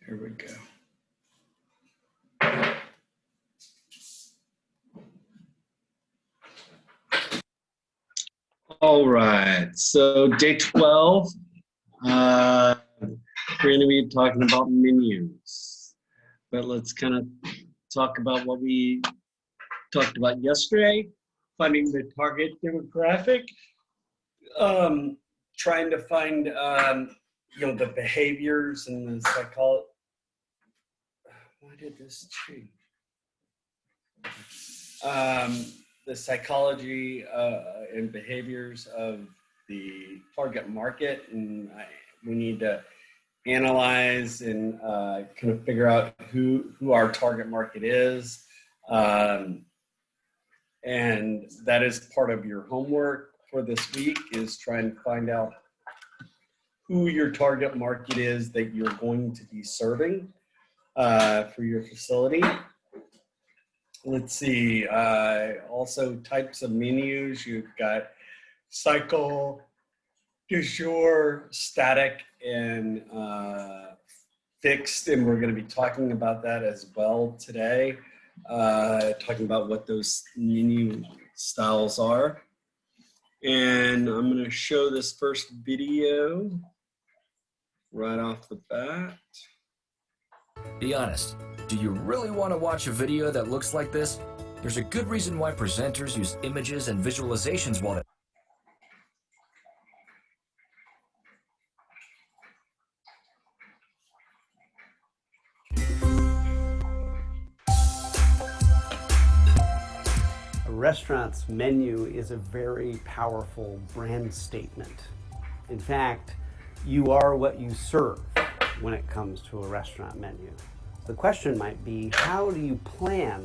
Here we go. All right, so day 12, we're going to be talking about menus, but let's kind of talk about what we talked about yesterday, finding the target demographic, trying to find the behaviors and the psychology. Why did this change? The psychology and behaviors of the target market, and we need to analyze and kind of figure out who our target market is, and that is part of your homework for this week, is try and find out who your target market is that you're going to be serving for your facility. Let's see, also types of menus. You've got cycle, du jour, static, and fixed, and we're going to be talking about that as well today, talking about what those menu styles are. And I'm going to show this first video right off the bat. Be honest, do you really want to watch a video that looks like this? There's a good reason why presenters use images and visualizations while they... A restaurant's menu is a very powerful brand statement. In fact, you are what you serve when it comes to a restaurant menu. The question might be, how do you plan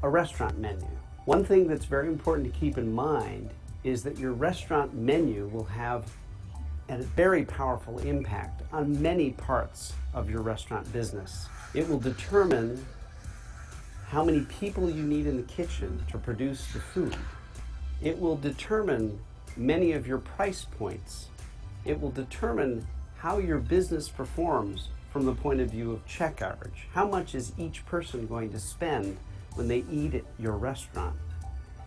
a restaurant menu? One thing that's very important to keep in mind is that your restaurant menu will have a very powerful impact on many parts of your restaurant business. It will determine how many people you need in the kitchen to produce the food. It will determine many of your price points. It will determine how your business performs from the point of view of check average. How much is each person going to spend when they eat at your restaurant?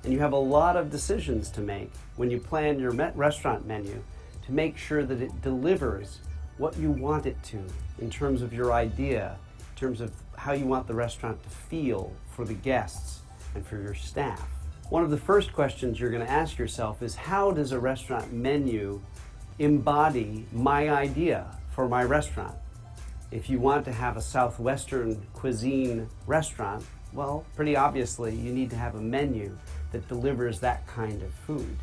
And you have a lot of decisions to make when you plan your restaurant menu to make sure that it delivers what you want it to in terms of your idea, in terms of how you want the restaurant to feel for the guests and for your staff. One of the first questions you're going to ask yourself is, how does a restaurant menu embody my idea for my restaurant? If you want to have a Southwestern cuisine restaurant, well, pretty obviously you need to have a menu that delivers that kind of food.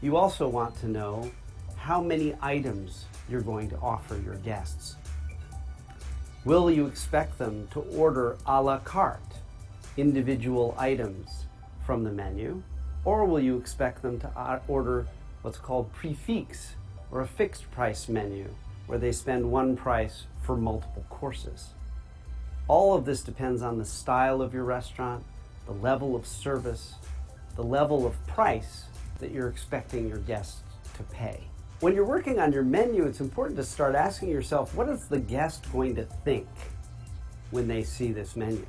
You also want to know how many items you're going to offer your guests. Will you expect them to order a la carte, individual items from the menu, or will you expect them to order what's called prix fixe, or a fixed price menu, where they spend one price for multiple courses? All of this depends on the style of your restaurant, the level of service, the level of price that you're expecting your guests to pay. When you're working on your menu, it's important to start asking yourself, what is the guest going to think when they see this menu?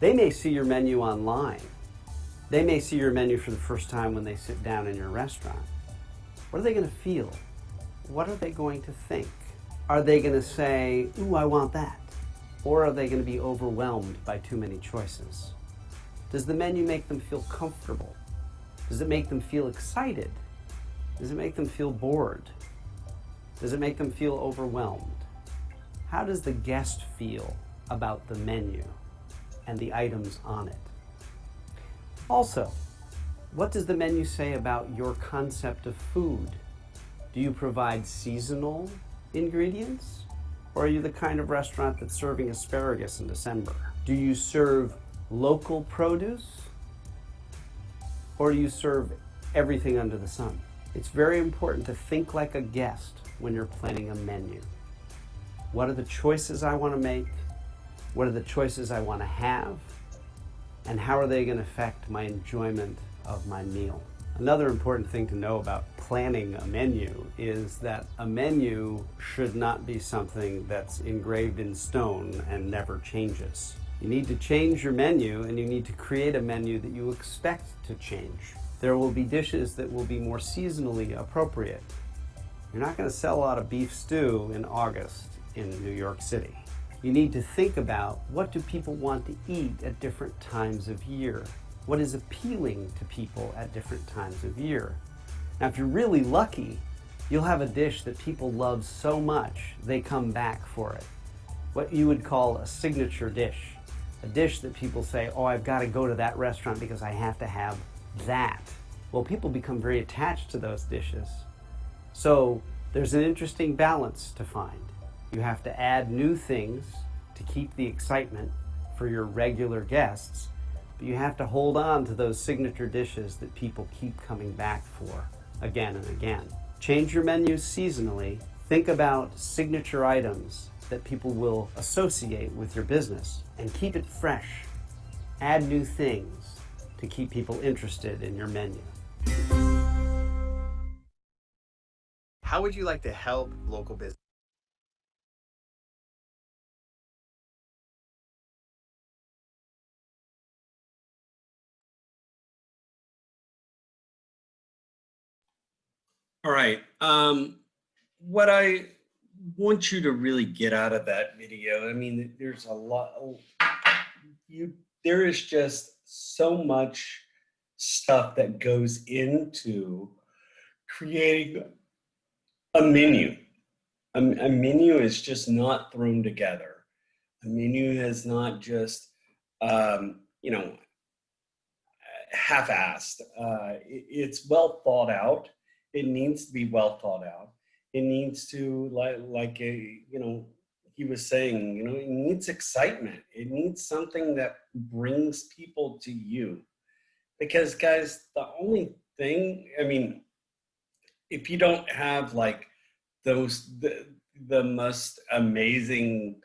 They may see your menu online. They may see your menu for the first time when they sit down in your restaurant. What are they going to feel? What are they going to think? Are they going to say, ooh, I want that? Or are they going to be overwhelmed by too many choices? Does the menu make them feel comfortable? Does it make them feel excited? Does it make them feel bored? Does it make them feel overwhelmed? How does the guest feel about the menu and the items on it? Also, what does the menu say about your concept of food? Do you provide seasonal ingredients? Or are you the kind of restaurant that's serving asparagus in December? Do you serve local produce? Or do you serve everything under the sun? It's very important to think like a guest when you're planning a menu. What are the choices I want to make? What are the choices I want to have? And how are they going to affect my enjoyment of my meal? Another important thing to know about planning a menu is that a menu should not be something that's engraved in stone and never changes. You need to change your menu, and you need to create a menu that you expect to change. There will be dishes that will be more seasonally appropriate. You're not going to sell a lot of beef stew in August in New York City. You need to think about, what do people want to eat at different times of year? What is appealing to people at different times of year? Now, if you're really lucky, you'll have a dish that people love so much they come back for it. What you would call a signature dish. A dish that people say, oh, I've got to go to that restaurant because I have to have that. Well, people become very attached to those dishes. So there's an interesting balance to find. You have to add new things to keep the excitement for your regular guests, but you have to hold on to those signature dishes that people keep coming back for again and again. Change your menus seasonally. Think about signature items that people will associate with your business, and keep it fresh. Add new things to keep people interested in your menu. How would you like to help local business? All right. What I want you to really get out of that video, I mean, there's a lot. There is just so much stuff that goes into creating a menu. A menu is just not thrown together. A menu is not just, half-assed. It's well thought out. It needs to be well thought out. It needs to, he was saying, it needs excitement. It needs something that brings people to you. Because guys, the only thing, if you don't have like the most amazing,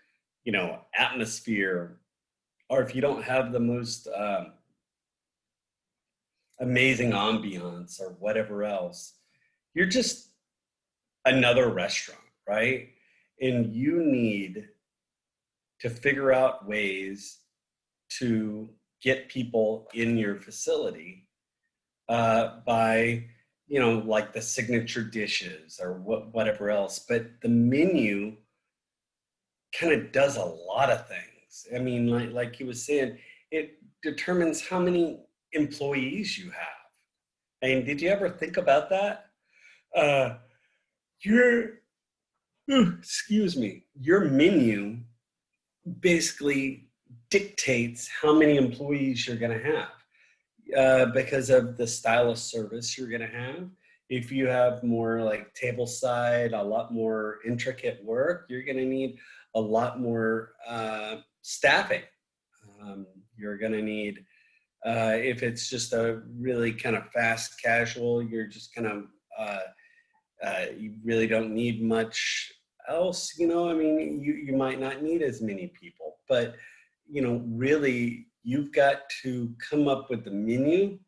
atmosphere, or if you don't have the most amazing ambiance or whatever else, you're just another restaurant, right? And you need to figure out ways to get people in your facility by, like the signature dishes or whatever else. But the menu kind of does a lot of things. I mean, like he was saying, it determines how many employees you have. And did you ever think about that? Your menu basically dictates how many employees you're going to have because of the style of service you're going to have. If you have more like table side, a lot more intricate work, you're going to need a lot more staffing. You're going to need, if it's just a really kind of fast casual, you're just kind of, you really don't need much else, you might not need as many people, but, really you've got to come up with the menu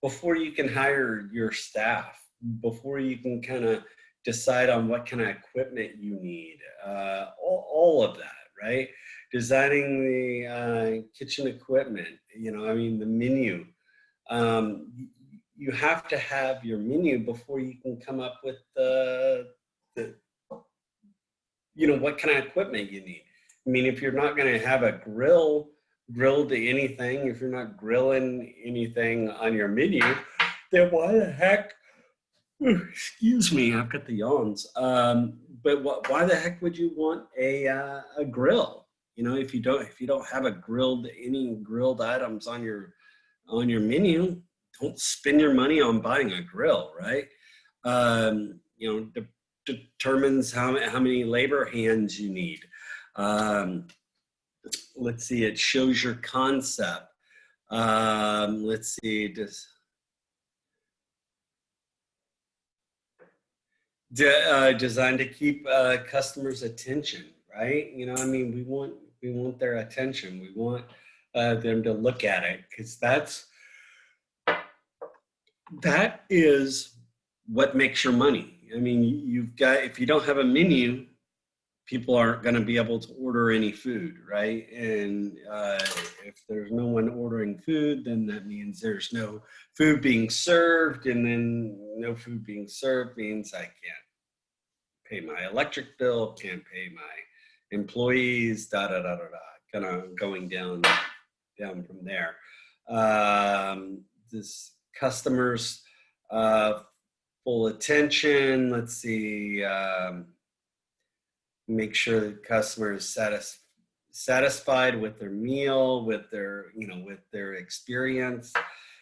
before you can hire your staff, before you can kind of decide on what kind of equipment you need, all of that, right? Designing the kitchen equipment, the menu. You have to have your menu before you can come up with what kind of equipment you need. If you're not going to have a grill to anything, if you're not grilling anything on your menu, then why the heck, excuse me, I've got the yawns. But why the heck would you want a grill? If you don't have any grilled items on your menu, don't spend your money on buying a grill, right? Determines how many labor hands you need. Let's see, it shows your concept. Let's see, designed to keep customers' attention, right? We want their attention. We want them to look at it, because that is what makes your money? I mean, you've got, if you don't have a menu, people aren't going to be able to order any food, right? And if there's no one ordering food, then that means there's no food being served, and then no food being served means I can't pay my electric bill, can't pay my employees, da da da da da, kind of going down from there. This customers full attention. Let's see. Make sure the customer is satisfied with their meal, with their, with their experience.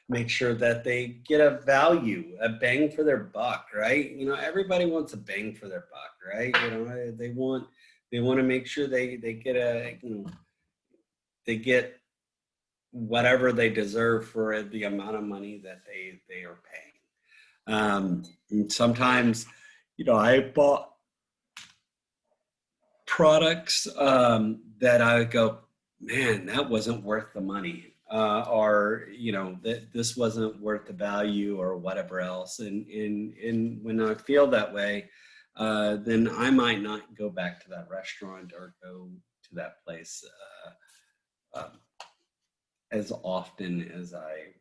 Make sure that they get a value, a bang for their buck, right? Everybody wants a bang for their buck, right? They want to make sure they get they get whatever they deserve for the amount of money that they are paying. And sometimes, I bought products that I would go, man, that wasn't worth the money, or that this wasn't worth the value, or whatever else. And when I feel that way, then I might not go back to that restaurant or go to that place as often as I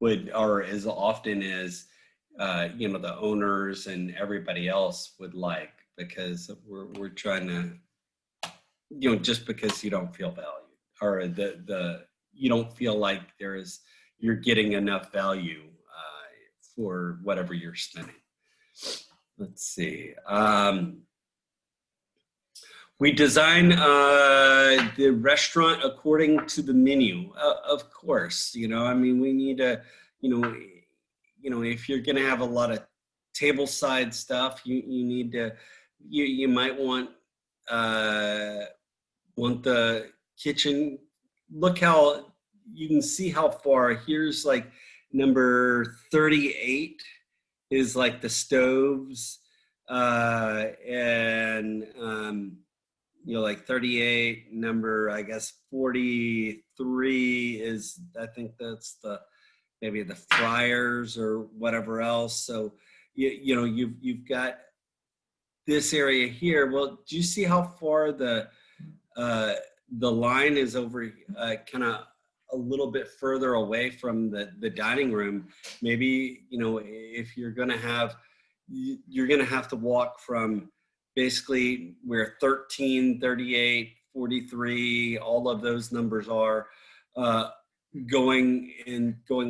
would, or as often as the owners and everybody else would like, because we're trying to, just because you don't feel valued, or you don't feel like you're getting enough value for whatever you're spending. Let's see. We design the restaurant according to the menu, of course. We need to, if you're going to have a lot of table side stuff, you need to, you might want the kitchen. Look how you can see how far. Here's like number 38 is like the stoves, and like 38, number, I guess 43 is, I think that's maybe the fryers or whatever else. So you've got this area here. Well, do you see how far the line is over, kind of a little bit further away from the dining room? Maybe, if you're going to have to walk from basically where 13, 38, 43, all of those numbers are, going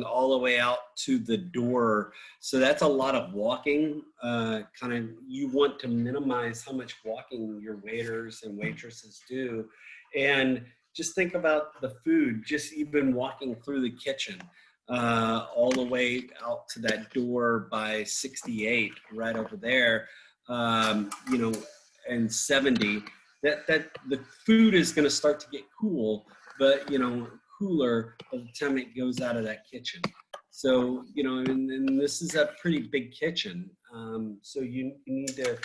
all the way out to the door. So that's a lot of walking. You want to minimize how much walking your waiters and waitresses do. And just think about the food, just even walking through the kitchen, all the way out to that door by 68 right over there, and 70, that the food is going to start to get cool, but cooler by the time it goes out of that kitchen. So and this is a pretty big kitchen, so you need to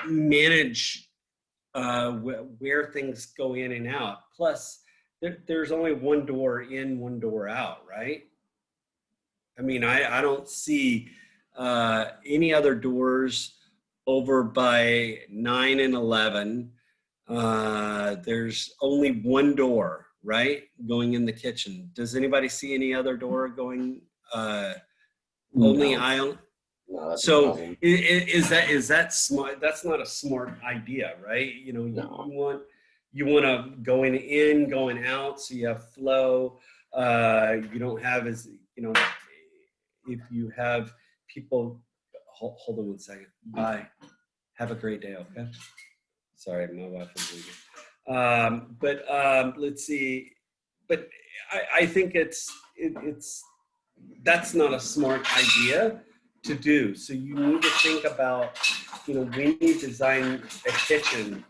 manage where things go in and out. Plus there's only one door in, one door out, right? I mean, I don't see any other doors over by 9 and 11. There's only one door, right, going in the kitchen. Does anybody see any other door going only aisle? No, So is that smart? That's not a smart idea, right? No. You want to going in, going out, so you have flow. You don't have if you have people. Hold on one second. Bye. Have a great day. Okay. Sorry, my wife is leaving. But let's see. But I think it's that's not a smart idea to do. So you need to think about, when you design a kitchen,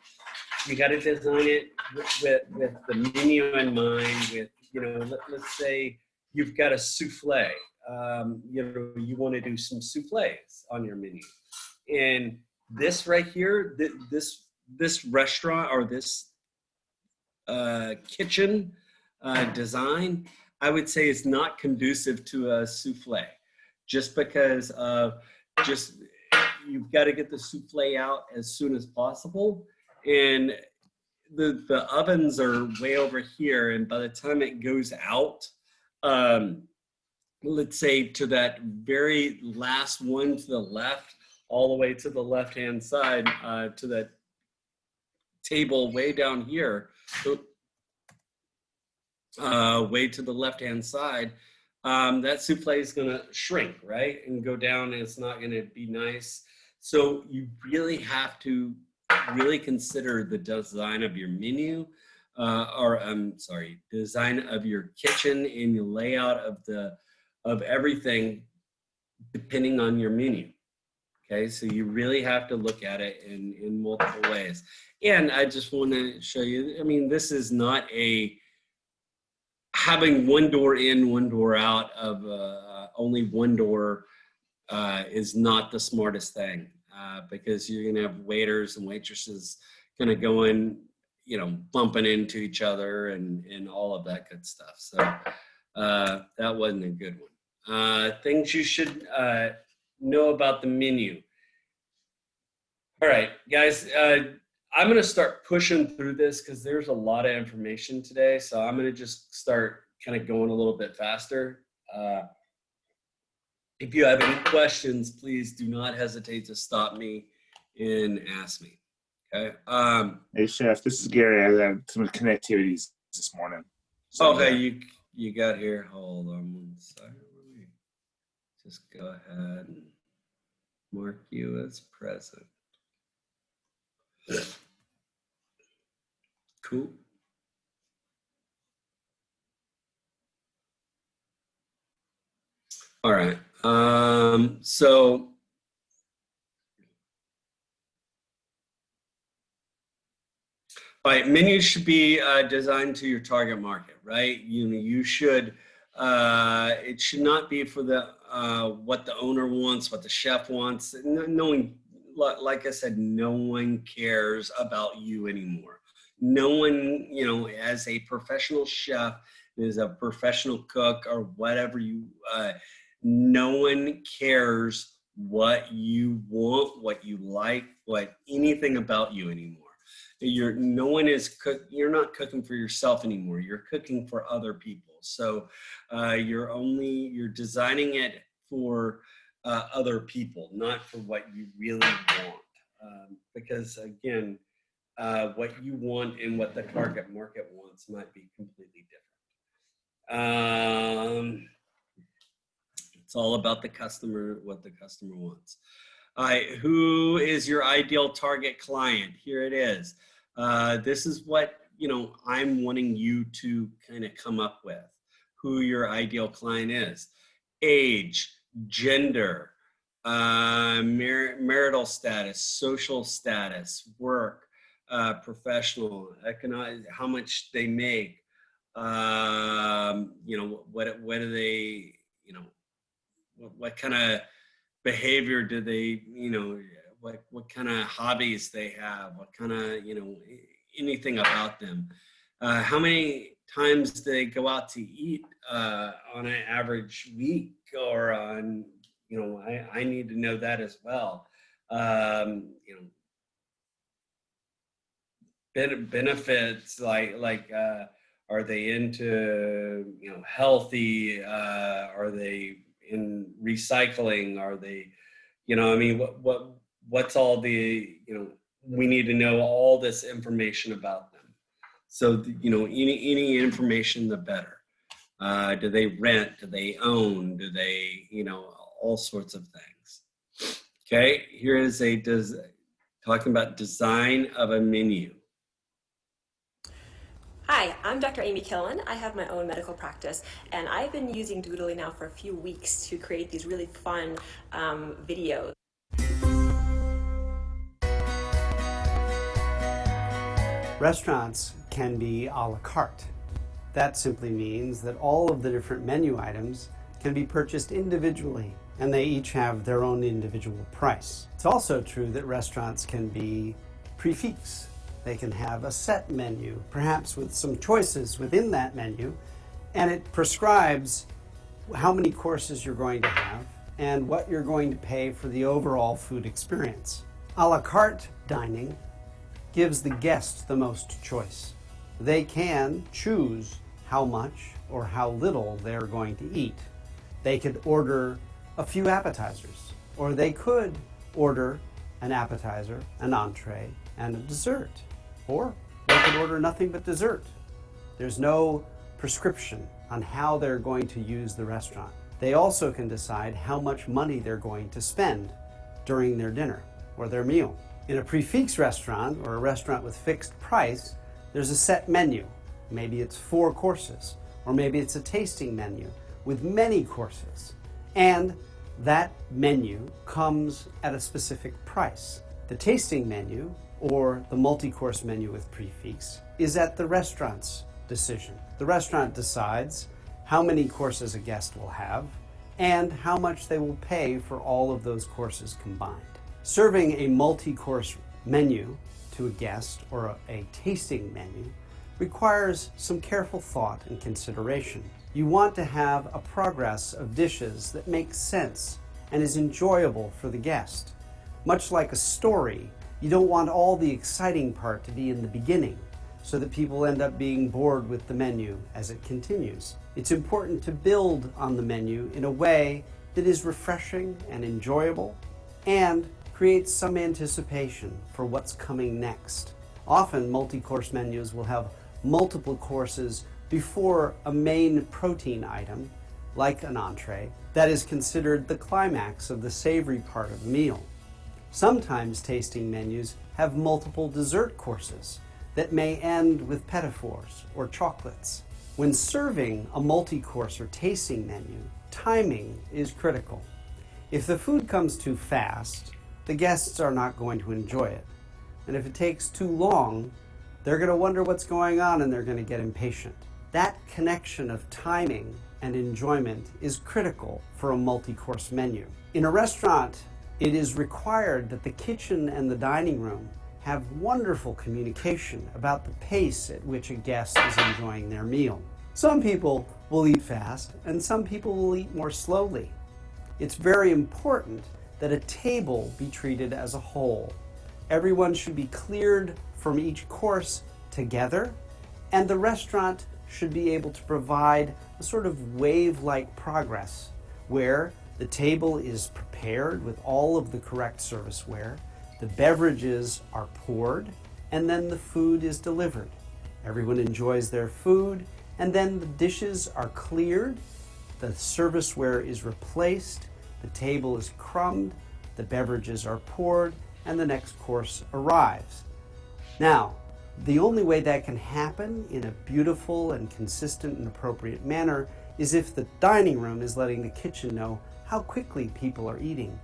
you got to design it with the menu in mind. With let's say you've got a souffle. You want to do some souffles on your menu, and this right here, this restaurant or this kitchen design, I would say is not conducive to a souffle. just because of just you've got to get the souffle out as soon as possible. And the ovens are way over here. And by the time it goes out, let's say to that very last one to the left, all the way to the left-hand side, to that table way down here, way to the left-hand side, that souffle is going to shrink, right? And go down, and it's not going to be nice. So you really have to really consider the design of your menu, design of your kitchen and your layout of everything depending on your menu. Okay, so you really have to look at it in multiple ways. And I just want to show you, I mean, this is not having one door in, one door out of only one door is not the smartest thing, because you're going to have waiters and waitresses kind of going, bumping into each other and all of that good stuff. So that wasn't a good one. Things you should know about the menu. All right, guys, I'm going to start pushing through this because there's a lot of information today. So I'm going to just start kind of going a little bit faster. If you have any questions, please do not hesitate to stop me and ask me. Okay. Hey, Chef, this is Gary. I had some connectivities this morning. So, okay, you got here. Hold on one second. Let me just go ahead and mark you as present. Cool. All right. So all right, menus should be designed to your target market, right? You should. It should not be for the what the owner wants, what the chef wants. Knowing, like I said, no one cares about you anymore. No one, as a professional chef, as a professional cook or whatever no one cares what you want, what you like, anything about you anymore. You're not cooking for yourself anymore. You're cooking for other people. So you're designing it for other people, not for what you really want. Because again, what you want and what the target market wants might be completely different. It's all about the customer, what the customer wants. All right, who is your ideal target client? Here it is. This is what I'm wanting you to kind of come up with. Who your ideal client is: age, gender, marital status, social status, work, professional, economic, how much they make. What do they, what kind of behavior do they, what kind of hobbies they have, what kind of, anything about them. How many times do they go out to eat on an average week, or on, I need to know that as well. Benefits like are they into healthy? Are they in recycling? Are they, what's all the, we need to know all this information about them. So any information the better. Do they rent? Do they own? Do they, all sorts of things. Okay, here is talking about design of a menu. Hi, I'm Dr. Amy Killen. I have my own medical practice, and I've been using Doodly now for a few weeks to create these really fun videos. Restaurants can be a la carte. That simply means that all of the different menu items can be purchased individually, and they each have their own individual price. It's also true that restaurants can be prix fixe. They can have a set menu, perhaps with some choices within that menu, and it prescribes how many courses you're going to have and what you're going to pay for the overall food experience. A la carte dining gives the guest the most choice. They can choose how much or how little they're going to eat. They could order a few appetizers, or they could order an appetizer, an entree, and a dessert. Or they could order nothing but dessert. There's no prescription on how they're going to use the restaurant. They also can decide how much money they're going to spend during their dinner or their meal. In a prix fixe restaurant or a restaurant with fixed price, there's a set menu. Maybe it's 4 courses, or maybe it's a tasting menu with many courses. And that menu comes at a specific price. The tasting menu, or the multi-course menu with prix fixe, is at the restaurant's decision. The restaurant decides how many courses a guest will have and how much they will pay for all of those courses combined. Serving a multi-course menu to a guest or a tasting menu requires some careful thought and consideration. You want to have a progress of dishes that makes sense and is enjoyable for the guest. Much like a story, you don't want all the exciting part to be in the beginning so that people end up being bored with the menu as it continues. It's important to build on the menu in a way that is refreshing and enjoyable and creates some anticipation for what's coming next. Often multi-course menus will have multiple courses before a main protein item, like an entree, that is considered the climax of the savory part of the meal. Sometimes tasting menus have multiple dessert courses that may end with petit fours or chocolates. When serving a multi-course or tasting menu, timing is critical. If the food comes too fast, the guests are not going to enjoy it. And if it takes too long, they're going to wonder what's going on and they're going to get impatient. That connection of timing and enjoyment is critical for a multi-course menu. In a restaurant, it is required that the kitchen and the dining room have wonderful communication about the pace at which a guest is enjoying their meal. Some people will eat fast and some people will eat more slowly. It's very important that a table be treated as a whole. Everyone should be cleared from each course together, and the restaurant should be able to provide a sort of wave-like progress where the table is prepared with all of the correct serviceware, the beverages are poured, and then the food is delivered. Everyone enjoys their food, and then the dishes are cleared, the serviceware is replaced, the table is crumbed, the beverages are poured, and the next course arrives. Now, the only way that can happen in a beautiful and consistent and appropriate manner is if the dining room is letting the kitchen know how quickly people are eating,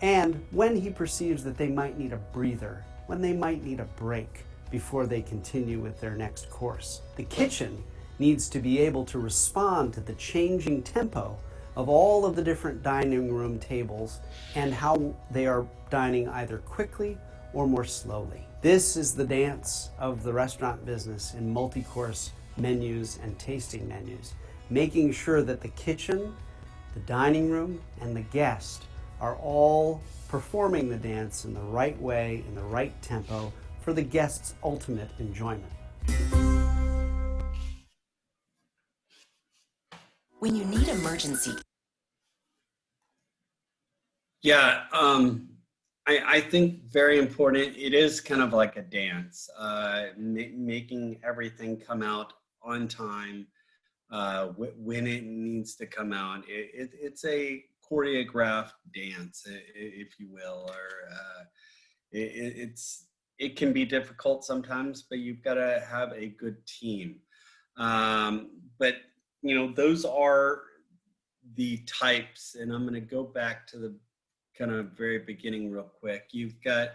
and when he perceives that they might need a breather, when they might need a break before they continue with their next course. The kitchen needs to be able to respond to the changing tempo of all of the different dining room tables and how they are dining either quickly or more slowly. This is the dance of the restaurant business in multi-course menus and tasting menus, making sure that the kitchen, the dining room, and the guest are all performing the dance in the right way, in the right tempo, for the guest's ultimate enjoyment. When you need emergency. Yeah, I think very important. It is kind of like a dance, making everything come out on time when it needs to come out. It's a choreographed dance, if you will, or it can be difficult sometimes, but you've got to have a good team. But you know, those are the types, and I'm going to go back to the kind of very beginning real quick. You've got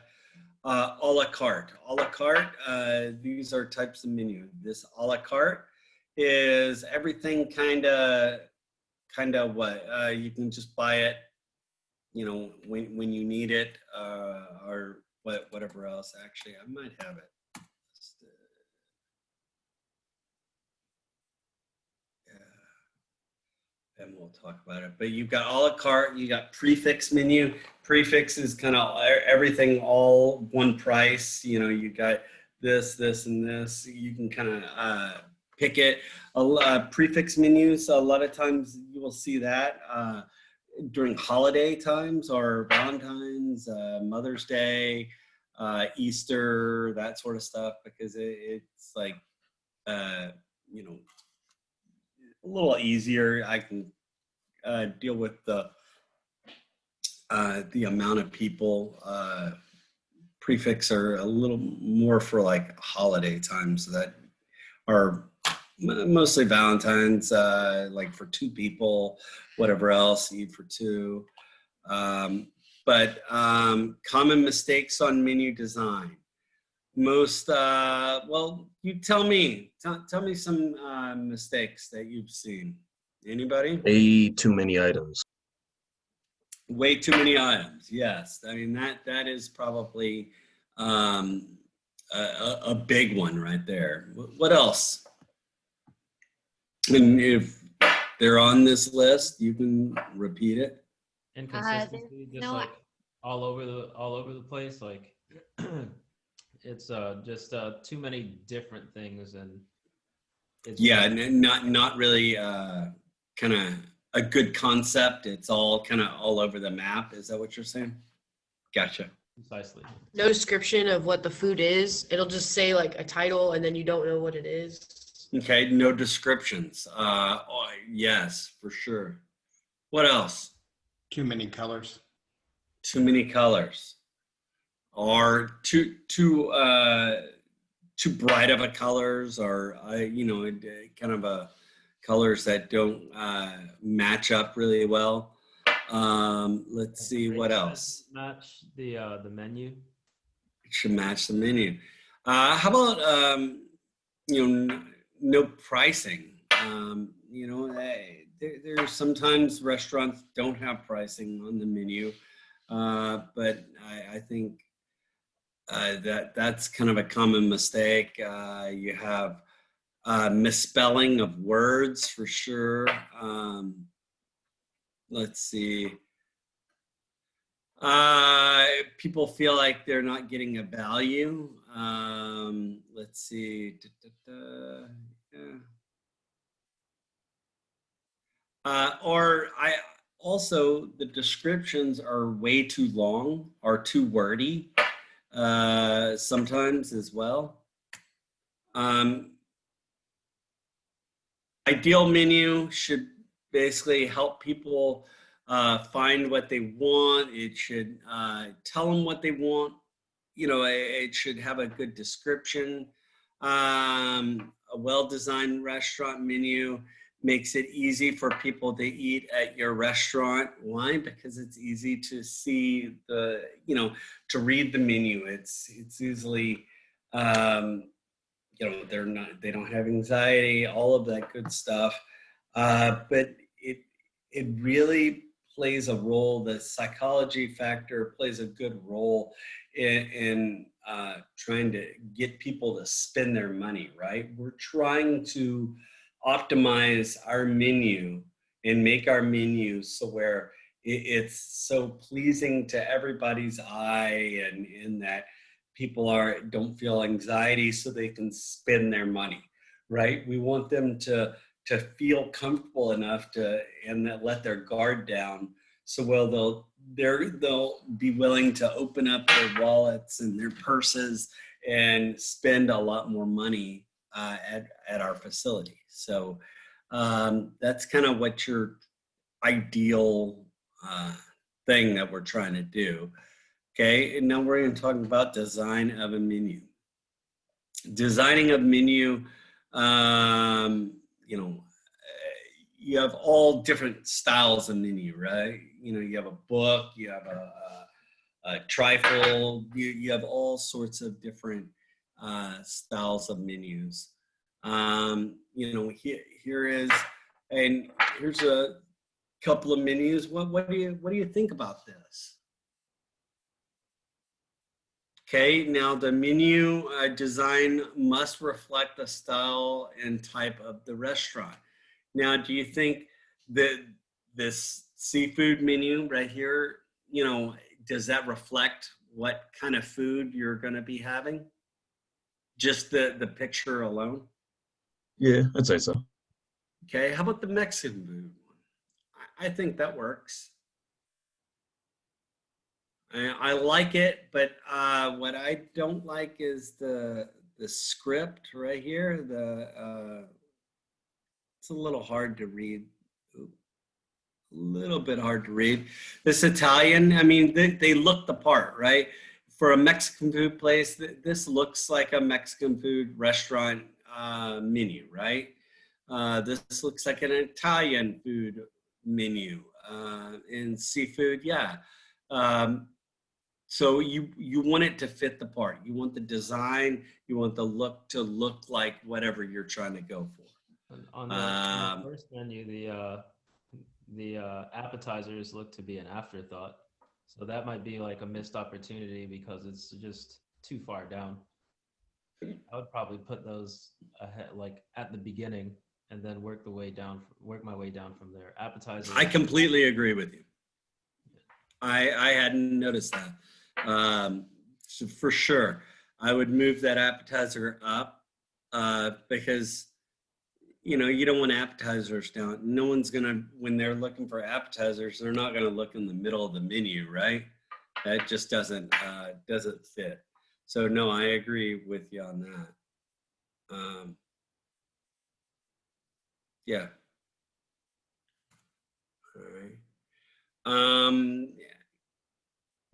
a la carte. A la carte, these are types of menu. This a la carte is everything kind of what you can just buy it, you know, when you need it, or whatever else. Actually, I might have it. and we'll talk about it. But you've got a la carte, you got prefix menu. Prefix is kind of everything all one price. You know, you got this, this, and this. You can kind of pick it. Prefix menus, a lot of times you will see that during holiday times or Valentine's, Mother's Day, Easter, that sort of stuff, because it's like, you know, a little easier. I can deal with the amount of people. Prefix are a little more for like holiday times that are mostly Valentine's, like for 2 people, whatever else, eat for 2. But common mistakes on menu design. Most, well, you tell me some mistakes that you've seen. Anybody? Way too many items. Way too many items. Yes. I mean, that is probably a big one right there. What else? And if they're on this list, you can repeat it. Inconsistency, just like all over the place. Like it's just too many different things, and it's not really kind of a good concept. It's all kind of all over the map. Is that what you're saying? Gotcha. Precisely. No description of what the food is. It'll just say like a title, and then you don't know what it is. Okay, no descriptions. Oh, yes, for sure. What else? Too many colors. Too many colors. Or too bright of a colors, or kind of a colors that don't match up really well. Let's see what else. Match the menu. It should match the menu. How about no pricing? There's sometimes restaurants don't have pricing on the menu, but I think that's kind of a common mistake. You have misspelling of words for sure. Let's see. People feel like they're not getting a value. Let's see. Or also the descriptions are way too long or too wordy sometimes as well. Ideal menu should basically help people find what they want. It should tell them what they want. It should have a good description. A well-designed restaurant menu makes it easy for people to eat at your restaurant. Why? Because it's easy to see to read the menu. It's easily, they don't have anxiety, all of that good stuff. But it really plays a role. The psychology factor plays a good role in trying to get people to spend their money, right? We're trying to optimize our menu and make our menu so where it's so pleasing to everybody's eye, and in that people don't feel anxiety so they can spend their money, right? We want them to feel comfortable enough and let their guard down, so they'll be willing to open up their wallets and their purses and spend a lot more money at our facility. So that's kind of what your ideal thing that we're trying to do. Okay, and now we're going to talk about design of a menu. Designing a menu, you have all different styles of menu, right? You have a book, you have a trifold, you have all sorts of different styles of menus. Here's a couple of menus. What do you think about this? Okay, now the menu design must reflect the style and type of the restaurant. Now, do you think this seafood menu right here, does that reflect what kind of food you're going to be having? Just the picture alone? Yeah, I'd say so. Okay, how about the Mexican food one? I think that works. I like it, but what I don't like is the script right here. It's a little hard to read. A little bit hard to read. This Italian, I mean, they look the part, right? For a Mexican food place, this looks like a Mexican food restaurant menu, right? This looks like an Italian food menu. And seafood, yeah. So you want it to fit the part. You want the design, you want the look to look like whatever you're trying to go for. On the first menu, the appetizers look to be an afterthought. So that might be like a missed opportunity because it's just too far down. I would probably put those ahead, like at the beginning, and then work my way down from there. Appetizers. I completely agree with you. I hadn't noticed that. So for sure, I would move that appetizer up because you don't want appetizers down. No one's gonna, when they're looking for appetizers, they're not gonna look in the middle of the menu, right? That just doesn't fit. So no, I agree with you on that. Yeah. All right.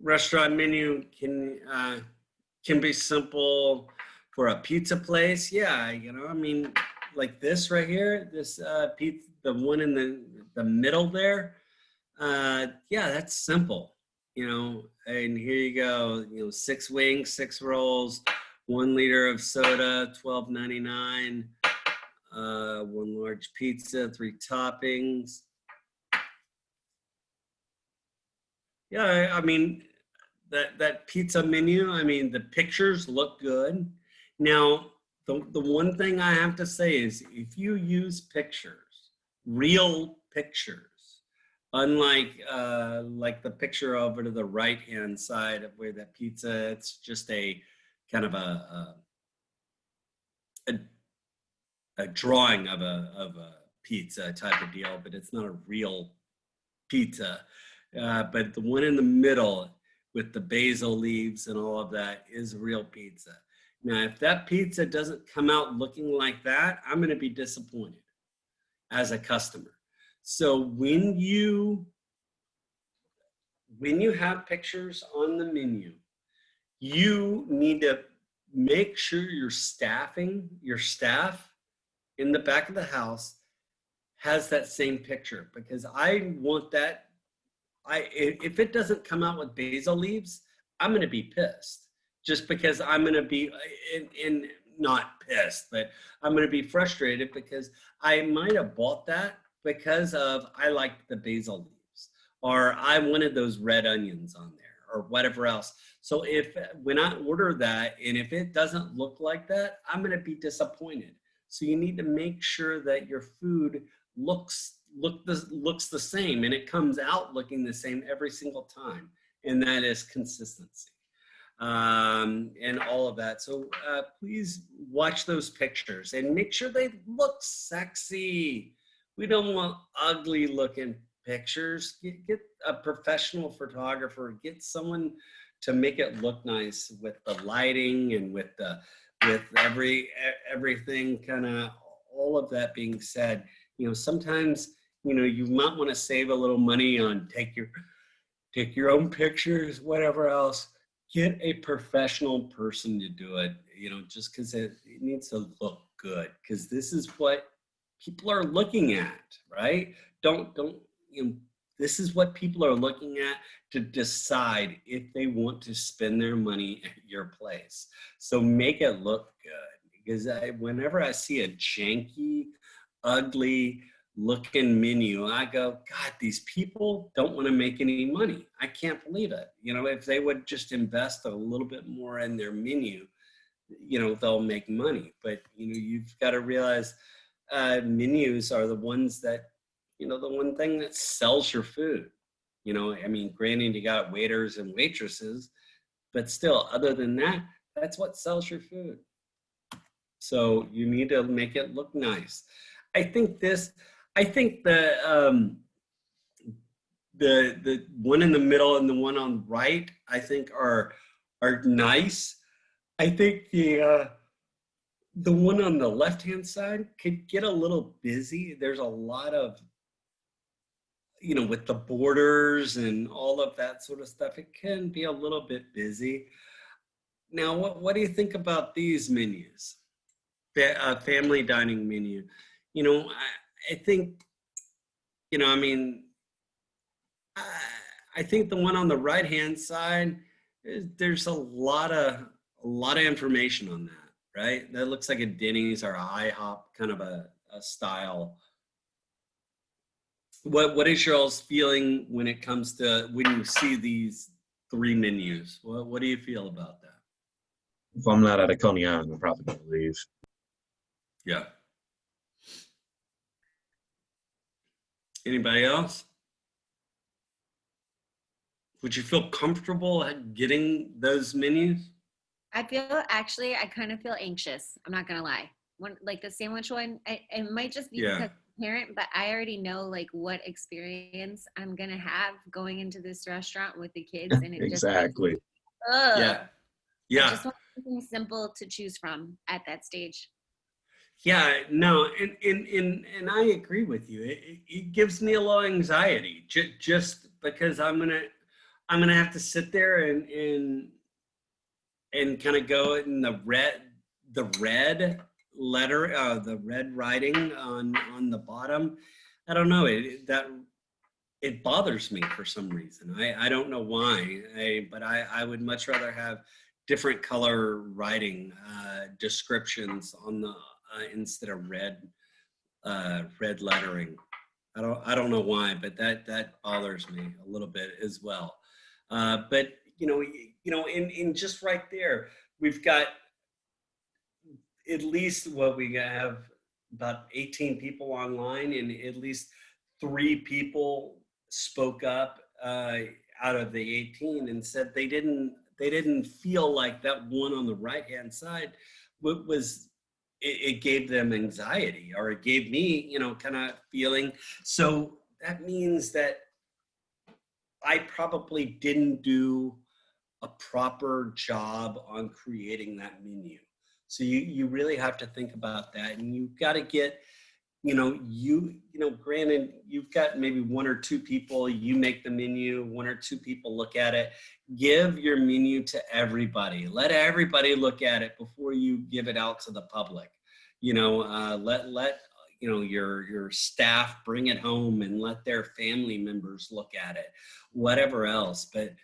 Restaurant menu can be simple for a pizza place. Yeah, I mean, like this right here, this pizza, the one in the middle there. Yeah, that's simple. And here you go. 6 wings, 6 rolls, 1 liter of soda, $12.99. 1 large pizza, 3 toppings. Yeah, I mean, that pizza menu, I mean, the pictures look good. Now, the one thing I have to say is if you use pictures, real pictures, unlike like the picture over to the right-hand side of where that pizza, it's just a kind of a drawing of a pizza type of deal, but it's not a real pizza. But the one in the middle with the basil leaves and all of that is real pizza. Now, if that pizza doesn't come out looking like that, I'm going to be disappointed as a customer. So when you have pictures on the menu, you need to make sure your staff in the back of the house has that same picture, because I want that. If it doesn't come out with basil leaves, I'm going to be pissed, just because I'm going to be in not pissed, but I'm going to be frustrated because I might have bought that because of I liked the basil leaves, or I wanted those red onions on there, or whatever else. So when I order that, and if it doesn't look like that, I'm going to be disappointed. So you need to make sure that your food looks the same, and it comes out looking the same every single time, and that is consistency, and all of that. So please watch those pictures and make sure they look sexy. We don't want ugly looking pictures. Get a professional photographer, get someone to make it look nice with the lighting and with everything, kind of all of that being said. Sometimes you might want to save a little money on take your own pictures, whatever else. Get a professional person to do it, just because it needs to look good, because this is what people are looking at, right? This is what people are looking at to decide if they want to spend their money at your place. So make it look good, because whenever I see a janky, ugly looking menu, I go, God, these people don't want to make any money. I can't believe it. If they would just invest a little bit more in their menu, they'll make money. But you've got to realize menus are the ones that the one thing that sells your food. I mean, granted, you got waiters and waitresses, but still, other than that, that's what sells your food. So you need to make it look nice. I think the one in the middle and the one on the right, I think are nice. I think the one on the left-hand side could get a little busy. There's a lot of, with the borders and all of that sort of stuff, it can be a little bit busy. Now, what do you think about these menus? The family dining menu. I think, I think the one on the right-hand side, there's a lot of information on that, right? That looks like a Denny's or a IHOP kind of a style. What is your all's feeling when it comes to when you see these three menus? What do you feel about that? If I'm not at a Coney Island, I'm probably gonna leave. Yeah. Anybody else? Would you feel comfortable getting those menus? I kind of feel anxious. I'm not gonna lie. Like the sandwich one, it might just be because I'm a parent, but I already know like what experience I'm gonna have going into this restaurant with the kids, and it exactly. Yeah. I just want something simple to choose from at that stage. Yeah, no, and I agree with you. It gives me a little anxiety just because I'm gonna have to sit there and kind of go in the red letter, the red writing on the bottom. I don't know, it bothers me for some reason. I don't know why, but I would much rather have different color writing descriptions on the instead of red lettering. I don't know why, but that bothers me a little bit as well. But in just right there, we've got at least we have about 18 people online, and at least 3 people spoke up out of the 18 and said they didn't feel like that one on the right hand side was. It gave them anxiety, or it gave me, kind of feeling. So that means that I probably didn't do a proper job on creating that menu. So you really have to think about that, and you've got to get, granted, you've got maybe 1 or 2 people, you make the menu, 1 or 2 people look at it. Give your menu to everybody. Let everybody look at it before you give it out to the public. Let your staff bring it home and let their family members look at it, whatever else. But,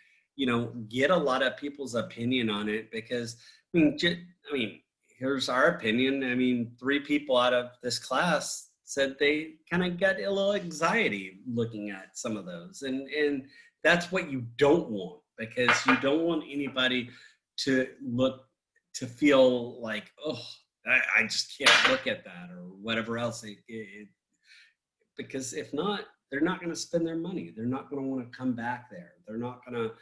get a lot of people's opinion on it, because, here's our opinion. 3 people out of this class said they kind of got a little anxiety looking at some of those. And that's what you don't want, because you don't want anybody to feel like, oh, I just can't look at that, or whatever else. Because if not, they're not going to spend their money. They're not going to want to come back there. They're not going to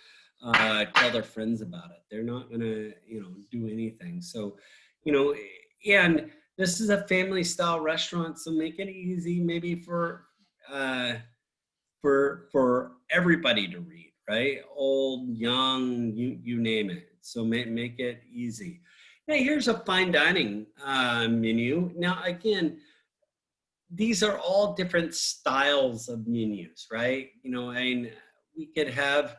tell their friends about it. They're not going to, do anything. So, and this is a family style restaurant, so make it easy, maybe for everybody to read, right? Old, young, you name it. So make it easy. Hey, here's a fine dining menu. Now, again, these are all different styles of menus, right? We could have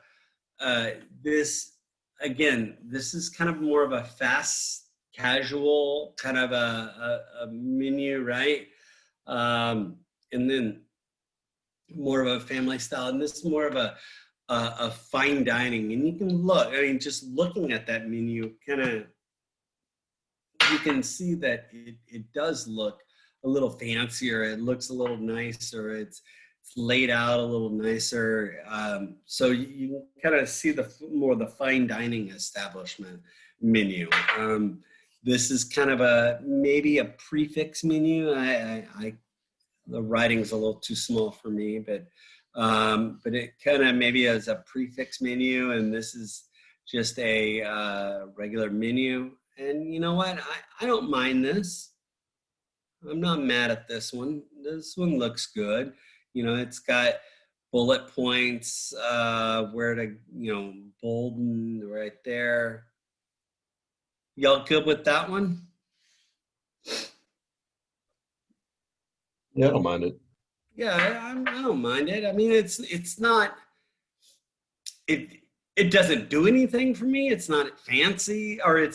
this, again, this is kind of more of a fast casual kind of a menu, right? And then more of a family style, and this is more of a fine dining. And you can look, just looking at that menu, you can see that it does look a little fancier. It looks a little nicer. It's laid out a little nicer. So you can kind of see more of the fine dining establishment menu. This is kind of maybe a prefix menu. I the writing's a little too small for me, but it kind of maybe as a prefix menu, and this is just a regular menu. And you know what? I don't mind this. I'm not mad at this one. This one looks good. You know, it's got bullet points where to, you know, bolden right there. Y'all good with that one? Yeah, I don't mind it. Yeah, I don't mind it. I mean, it's not, it doesn't do anything for me. It's not fancy, or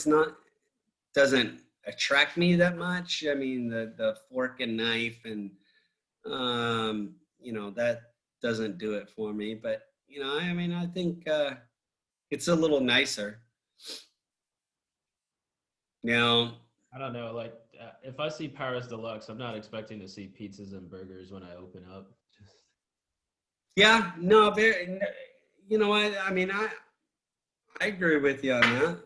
doesn't attract me that much. I mean, the fork and knife and, you know, that doesn't do it for me. But, you know, I mean, I think it's a little nicer. Now, I don't know, like if I see Paris Deluxe, I'm not expecting to see pizzas and burgers when I open up. yeah, no, very, you know, I mean, I agree with you on that.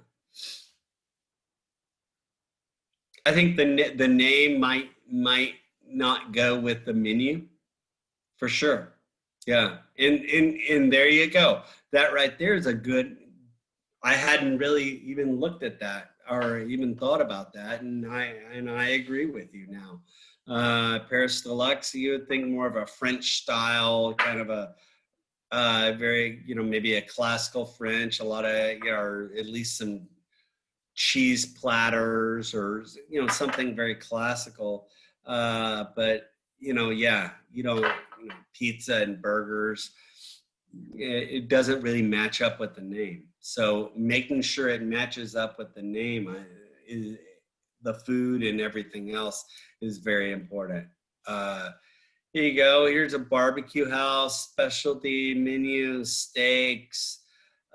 I think the name might not go with the menu, for sure. Yeah, and there you go. That right there is a good. I hadn't really even looked at that or even thought about that, and I agree with you now. Paris Deluxe, you would think more of a French style, kind of a very, you know, maybe a classical French, a lot of, you know, or at least some cheese platters, or, you know, something very classical. But, you know, yeah, you know, pizza and burgers, it doesn't really match up with the name. So making sure it matches up with the name, is the food and everything else is very important. Here you go. Here's a barbecue house, specialty menu, steaks.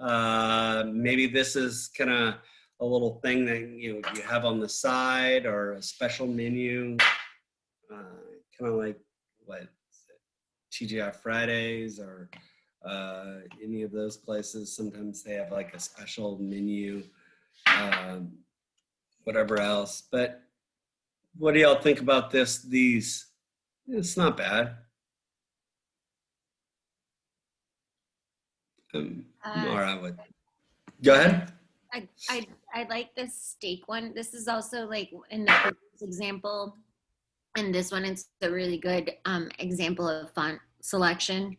Maybe this is kind of a little thing that, you know, you have on the side, or a special menu, kind of like what TGI Fridays, or any of those places. Sometimes they have like a special menu, whatever else. But what do y'all think about these? It's not bad. I'm all right with it. Go ahead. I like this steak one. This is also like in the previous example, and this one it's a really good example of font selection,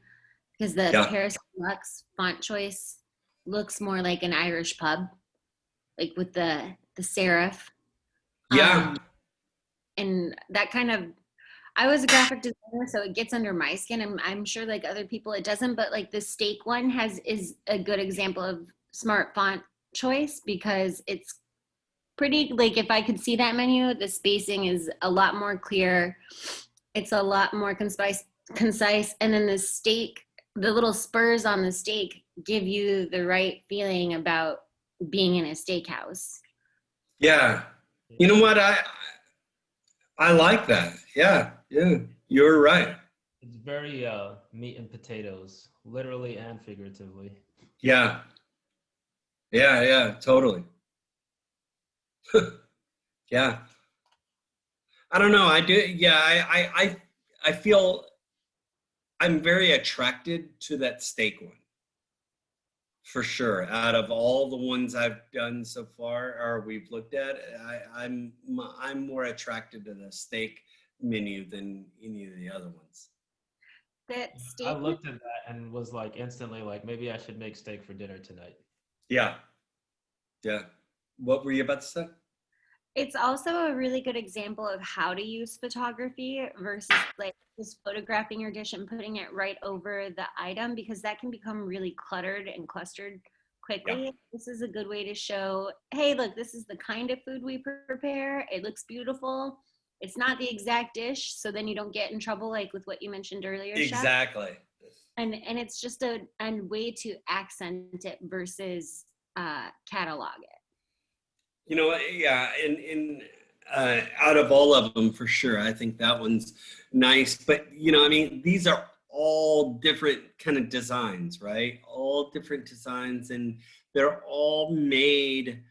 because the Paris Deluxe font choice looks more like an Irish pub, like with the serif. Yeah. And that kind of, I was a graphic designer, so it gets under my skin. I'm sure like other people it doesn't, but like the steak one is a good example of smart font choice, because it's pretty, like if I could see that menu, the spacing is a lot more clear. It's a lot more concise, and then the steak, the little spurs on the steak give you the right feeling about being in a steakhouse. Yeah. You know what? I like that. Yeah. You're right. It's very meat and potatoes, literally and figuratively. Yeah. Totally. Yeah. I don't know. I do. Yeah. I feel I'm very attracted to that steak one, for sure. Out of all the ones I've done so far, or we've looked at, I'm more attracted to the steak menu than any of the other ones. That steak. I looked at that and was like instantly like, maybe I should make steak for dinner tonight. Yeah. What were you about to say? It's also a really good example of how to use photography versus like just photographing your dish and putting it right over the item, because that can become really cluttered and clustered quickly. Yeah. This is a good way to show, hey, look, this is the kind of food we prepare. It looks beautiful. It's not the exact dish, so then you don't get in trouble like with what you mentioned earlier, exactly. Chef. And it's just a way to accent it versus catalog it. You know, yeah, in out of all of them, for sure, I think that one's nice. But, you know, I mean, these are all different kind of designs, right? All different designs, and they're all made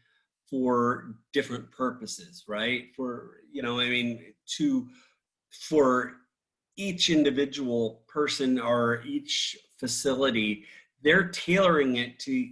for different purposes, right? For, you know, I mean, for each individual person or each facility, they're tailoring it to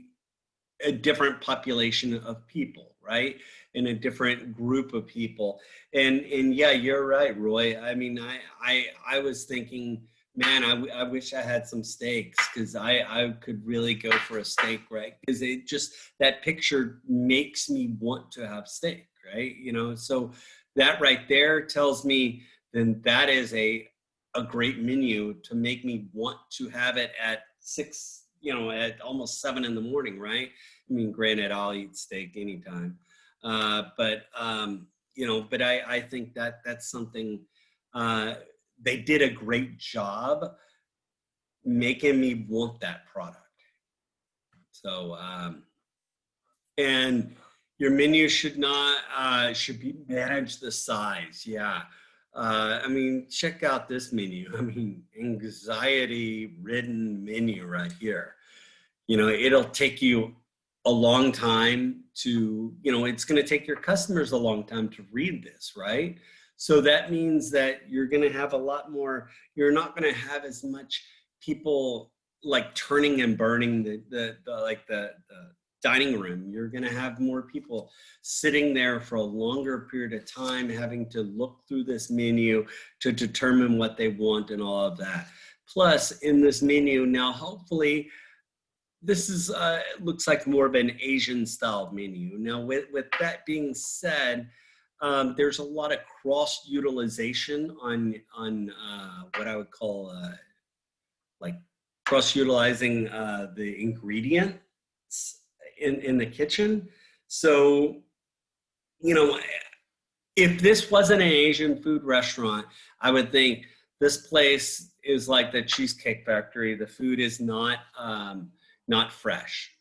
a different population of people, right? In a different group of people. And yeah, you're right, Roy. I mean, I was thinking, man, I wish I had some steaks, because I could really go for a steak, right? Because it just, that picture makes me want to have steak, right? You know, so that right there tells me then that is a great menu to make me want to have it at 6, you know, at almost 7 in the morning, right? I mean, granted, I'll eat steak anytime. You know, but I think that that's something, they did a great job making me want that product. So, and your menu should not, should be managed the size. Yeah. I mean, check out this menu. I mean, anxiety ridden menu right here. You know, it'll take you a long time to, you know, it's going to take your customers a long time to read this, right? So that means that you're going to have a lot more, you're not going to have as much people like turning and burning the dining room. You're going to have more people sitting there for a longer period of time, having to look through this menu to determine what they want and all of that. Plus, in this menu now, hopefully, this is looks like more of an Asian style menu. Now, with that being said, there's a lot of cross utilization on what I would call like cross utilizing the ingredients in the kitchen. So, you know, if this wasn't an Asian food restaurant, I would think this place is like the Cheesecake Factory. The food is not fresh.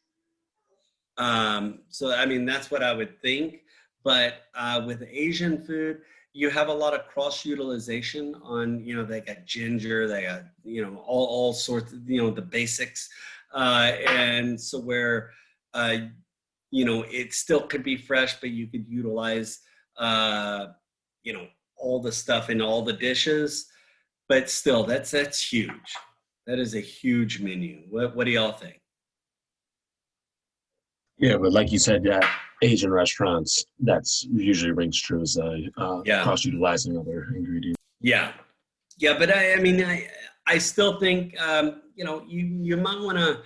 So, I mean, that's what I would think. But with Asian food, you have a lot of cross utilization on, you know, they got ginger, they got, you know, all sorts of, you know, the basics. And so where, you know, it still could be fresh, but you could utilize, you know, all the stuff in all the dishes. But still, that's huge. That is a huge menu. What do y'all think? Yeah, but like you said, yeah, Asian restaurants, that's usually rings true as cross-utilizing other ingredients. Yeah. Yeah, but I mean, I still think, you know, you might want to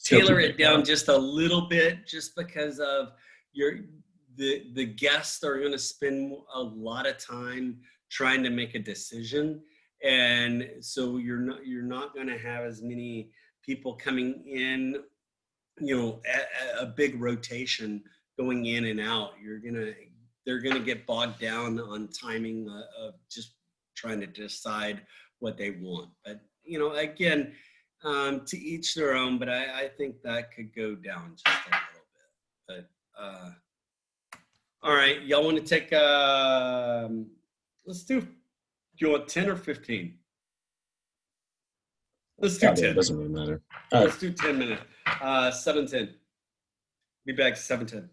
tailor it down just a little bit, just because of the guests are going to spend a lot of time trying to make a decision. And so you're not going to have as many people coming in, you know, a big rotation going in and out. They're gonna get bogged down on timing of just trying to decide what they want. But, you know, again, to each their own, but I think that could go down just a little bit. But all right, y'all want to take let's do you want 10 or 15? Let's do 10. It doesn't really matter. Let's do 10 minutes. 7:10. Be back 7:10.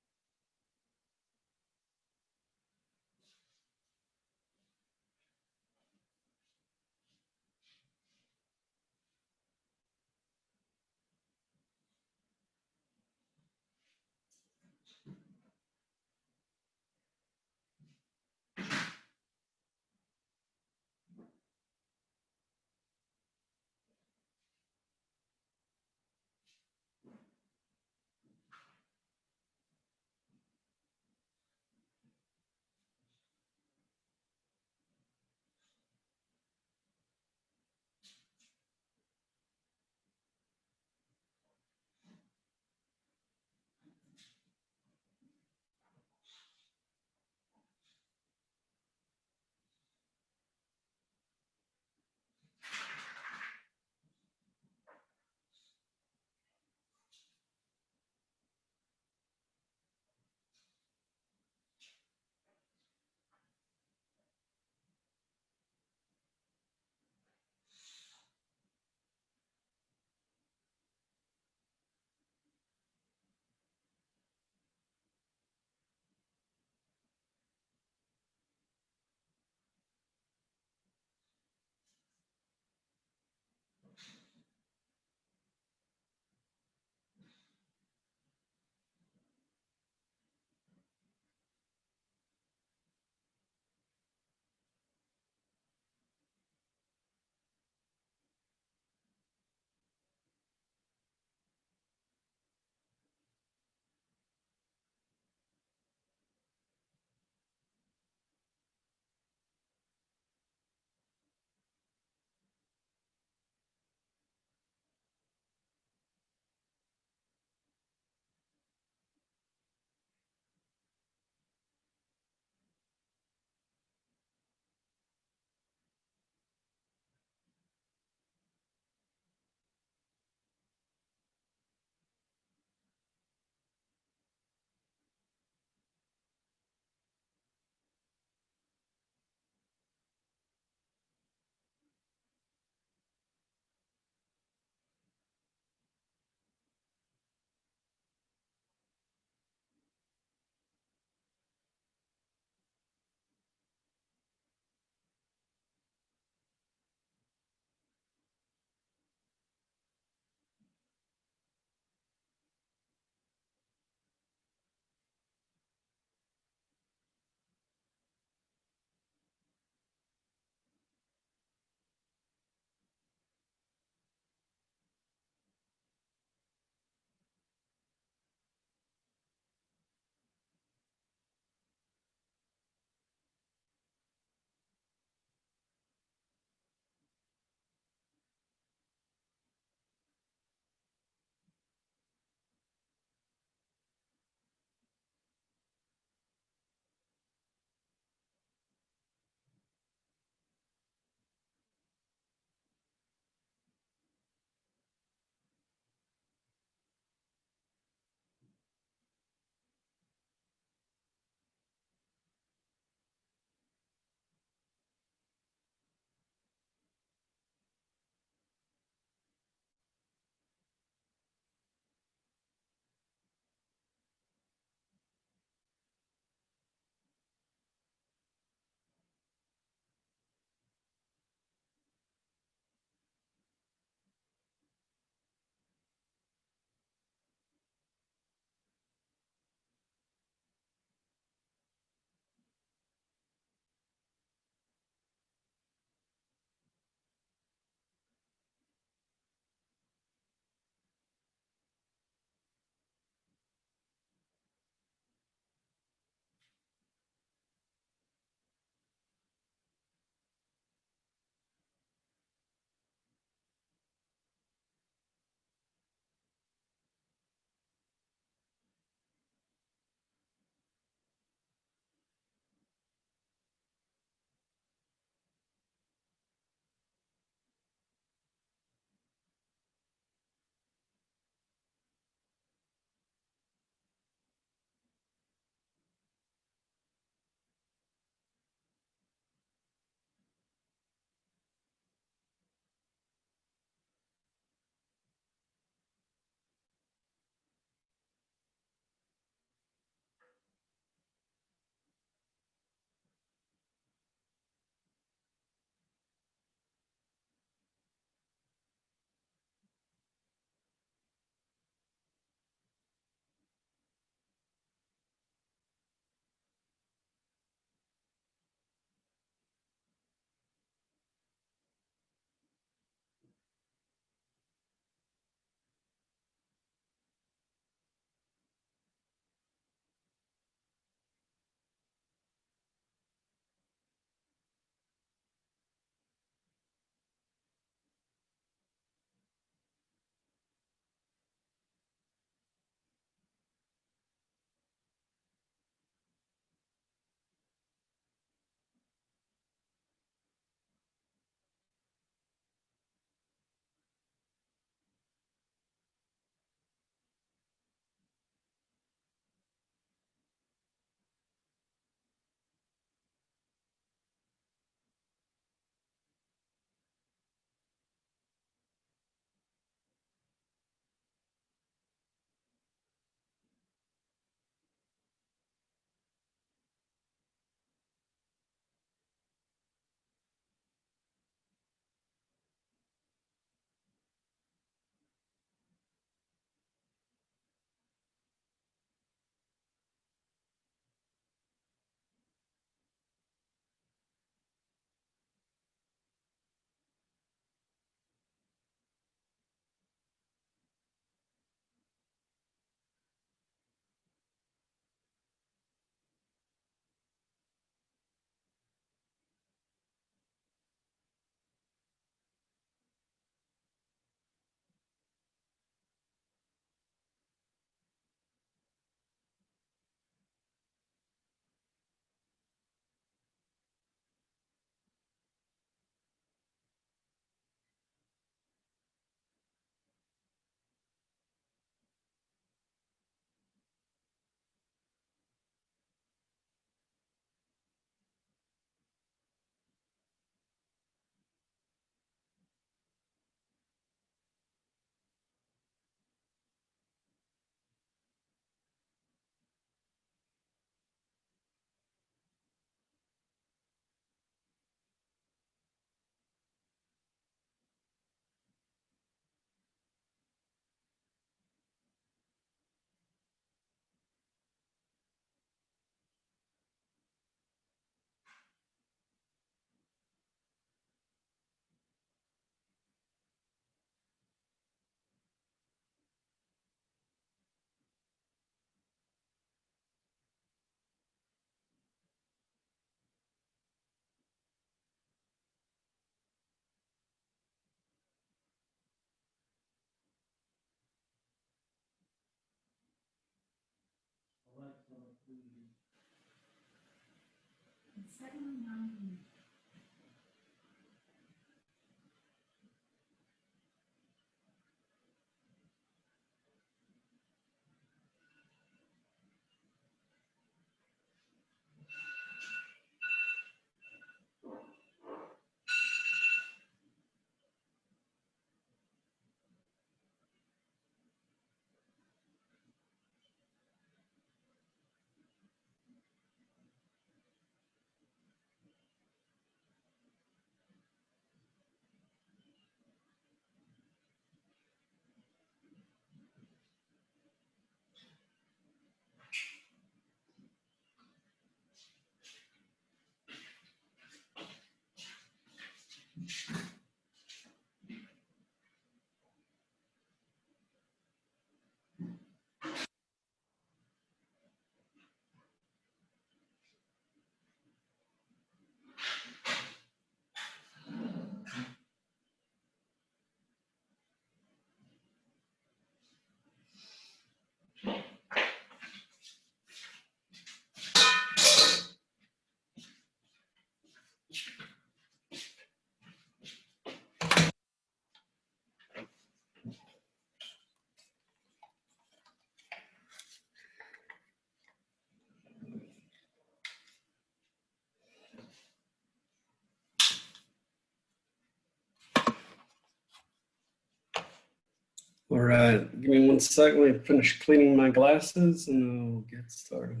All right, give me 1 second. Let me finish cleaning my glasses and I'll get started.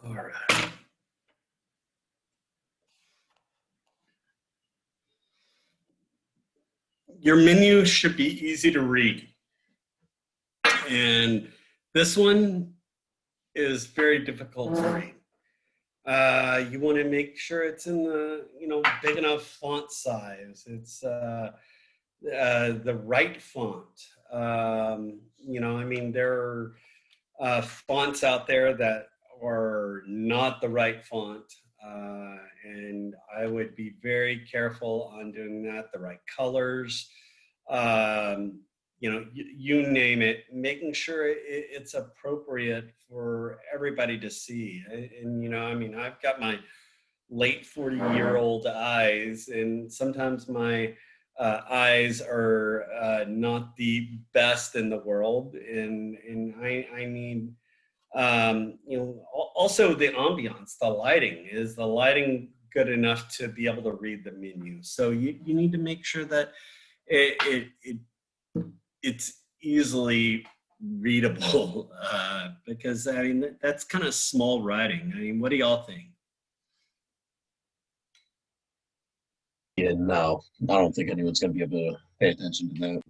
All right. Your menu should be easy to read. And this one is very difficult to read. You want to make sure it's in the, big enough font size. It's the right font. There are fonts out there that are not the right font. And I would be very careful on doing that. The right colors, you name it, making sure it's appropriate for everybody to see. And, I've got my late 40-year-old eyes, and sometimes my eyes are not the best in the world. And I need, also the ambiance, the lighting. Is the lighting good enough to be able to read the menu? So you need to make sure that it's easily readable, because that's kind of small writing. What do y'all think? Yeah, no, I don't think anyone's going to be able to pay attention to that.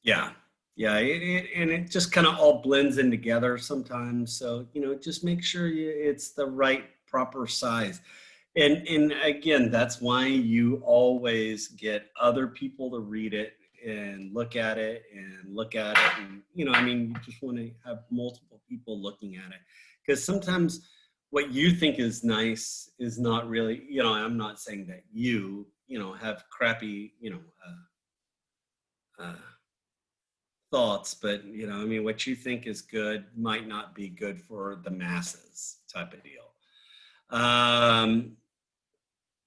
Yeah, and it just kind of all blends in together sometimes. So, just make sure it's the right, proper size. And again, that's why you always get other people to read it and look at it. And, you just want to have multiple people looking at it. Because sometimes what you think is nice is not really, I'm not saying that you have crappy, thoughts, but what you think is good might not be good for the masses, type of deal.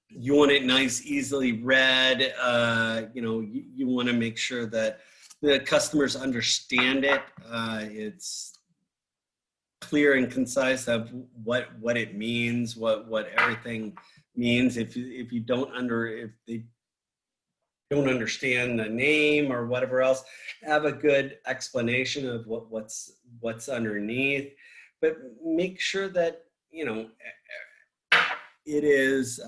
You want it nice, easily read. You want to make sure that the customers understand it. It's clear and concise of what it means, what everything means. If they don't understand the name or whatever else, have a good explanation of what's underneath. But make sure that it is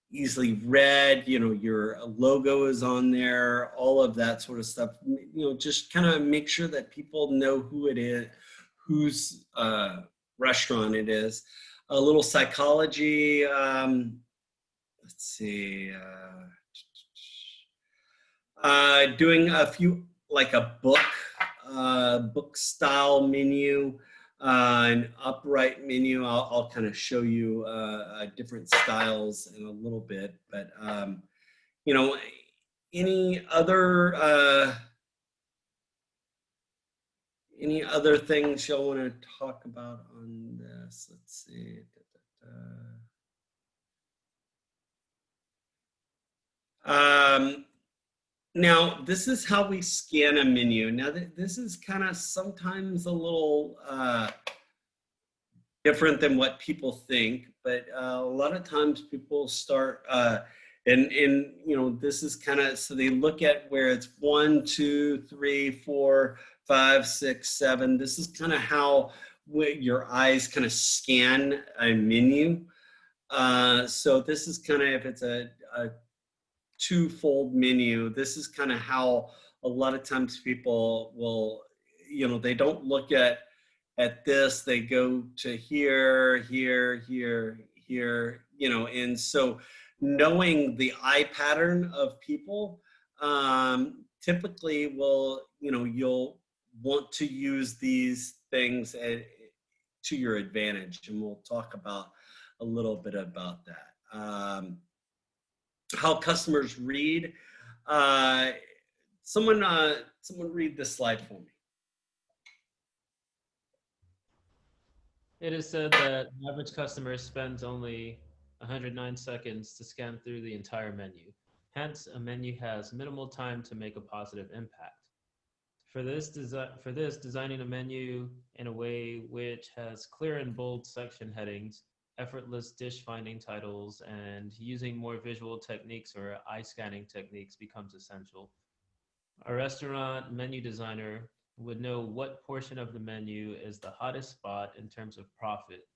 easily read. Your logo is on there, all of that sort of stuff. Just kind of make sure that people know who it is, whose restaurant it is. A little psychology. Let's see. Doing a few, like a book style menu, an upright menu. I'll kind of show you different styles in a little bit, but any other Any other things y'all want to talk about on this? Let's see. Now, this is how we scan a menu. Now, this is kind of sometimes a little different than what people think, but a lot of times people start, and this is kind of, so they look at where it's 1, 2, 3, 4, 5, 6, 7. This is kind of how your eyes kind of scan a menu. So this is kind of, if it's a two-fold menu, this is kind of how a lot of times people will, they don't look at this, they go to here, here, here, here, and so knowing the eye pattern of people typically will, you'll want to use these things to your advantage, and we'll talk about a little bit about that. How customers read. Someone read this slide for me. It is said that the average customer spends only 109 seconds to scan through the entire menu. Hence, a menu has minimal time to make a positive impact. For this, designing a menu in a way which has clear and bold section headings, effortless dish finding titles, and using more visual techniques or eye scanning techniques becomes essential. A restaurant menu designer would know what portion of the menu is the hottest spot in terms of profit.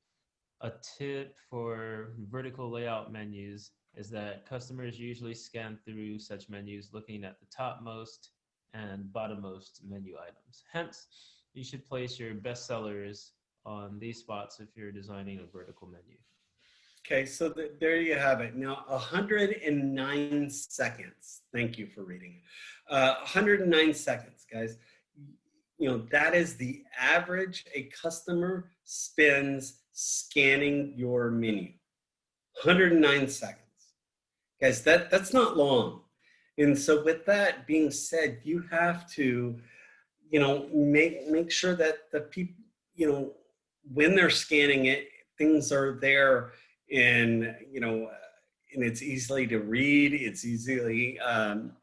A tip for vertical layout menus is that customers usually scan through such menus looking at the topmost and bottommost menu items. Hence, you should place your best sellers on these spots if you're designing a vertical menu. Okay, so there you have it. Now, 109 seconds. Thank you for reading it. 109 seconds, guys. That is the average a customer spends scanning your menu. 109 seconds. Guys, that's not long. And so with that being said, you have to, make sure that the people, when they're scanning it, things are there and, and it's easily to read, it's easily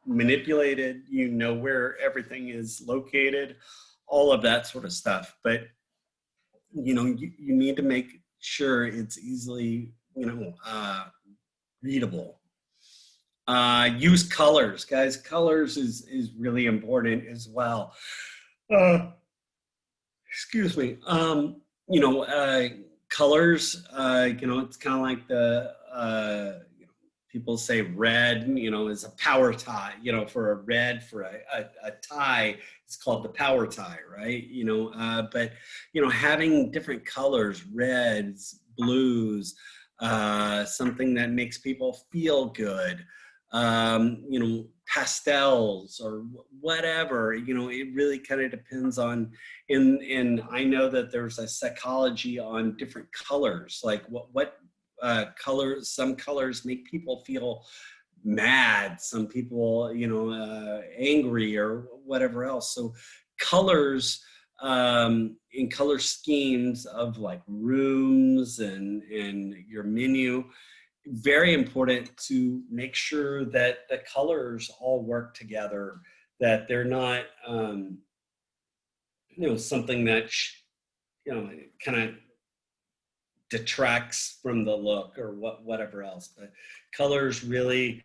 manipulated, where everything is located, all of that sort of stuff. But, you need to make sure it's easily, readable. Use colors, guys. Colors is really important as well. Excuse me. Colors, it's kind of like the, people say red, is a power tie, for a red, for a tie, it's called the power tie, right? But, having different colors, reds, blues, something that makes people feel good, pastels or whatever, it really kind of depends on, and I know that there's a psychology on different colors, like what colors, some colors make people feel mad, some people, angry or whatever else. So colors, in color schemes of like rooms and your menu, very important to make sure that the colors all work together, that they're not, something that, kind of detracts from the look or whatever else. But colors really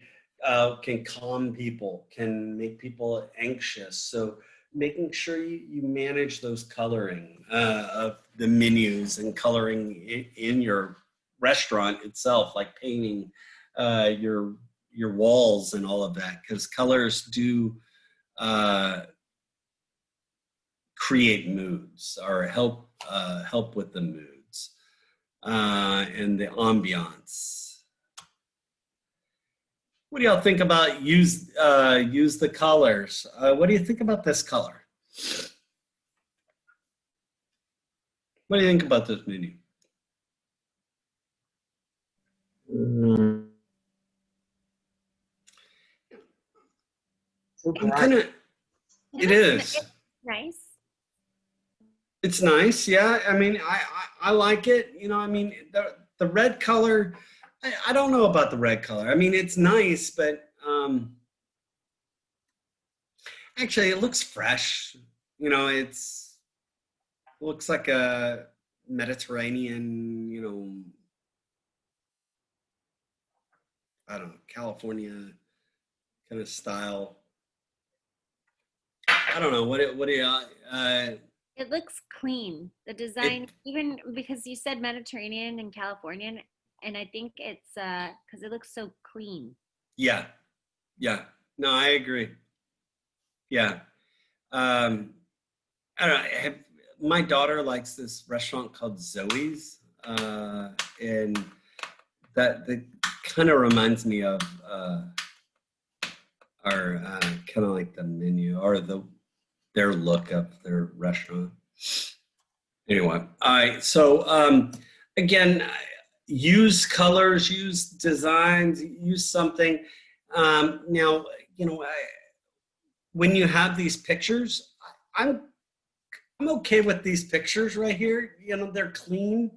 can calm people, can make people anxious. So making sure you manage those coloring of the menus and coloring in your restaurant itself, like painting your walls and all of that, because colors do create moods or help with the moods and the ambiance. What do y'all think about use the colors? What do you think about this color? What do you think about this menu? I'm kind of, it is. Nice. It's nice. Yeah. I mean, I like it. You know, I mean, the red color, I don't know about the red color. I mean, it's nice, but actually it looks fresh. You know, looks like a Mediterranean, you know, I don't know, California kind of style. I don't know what do you It looks clean. The design, even because you said Mediterranean and Californian, and I think it's because it looks so clean. Yeah. No, I agree. Yeah. I don't know. My daughter likes this restaurant called Zoe's, and that kind of reminds me of our kind of like the menu or their look of their restaurant. Anyway, all right. So again, use colors, use designs, use something. Now, you know, when you have these pictures, I'm okay with these pictures right here. You know, they're clean.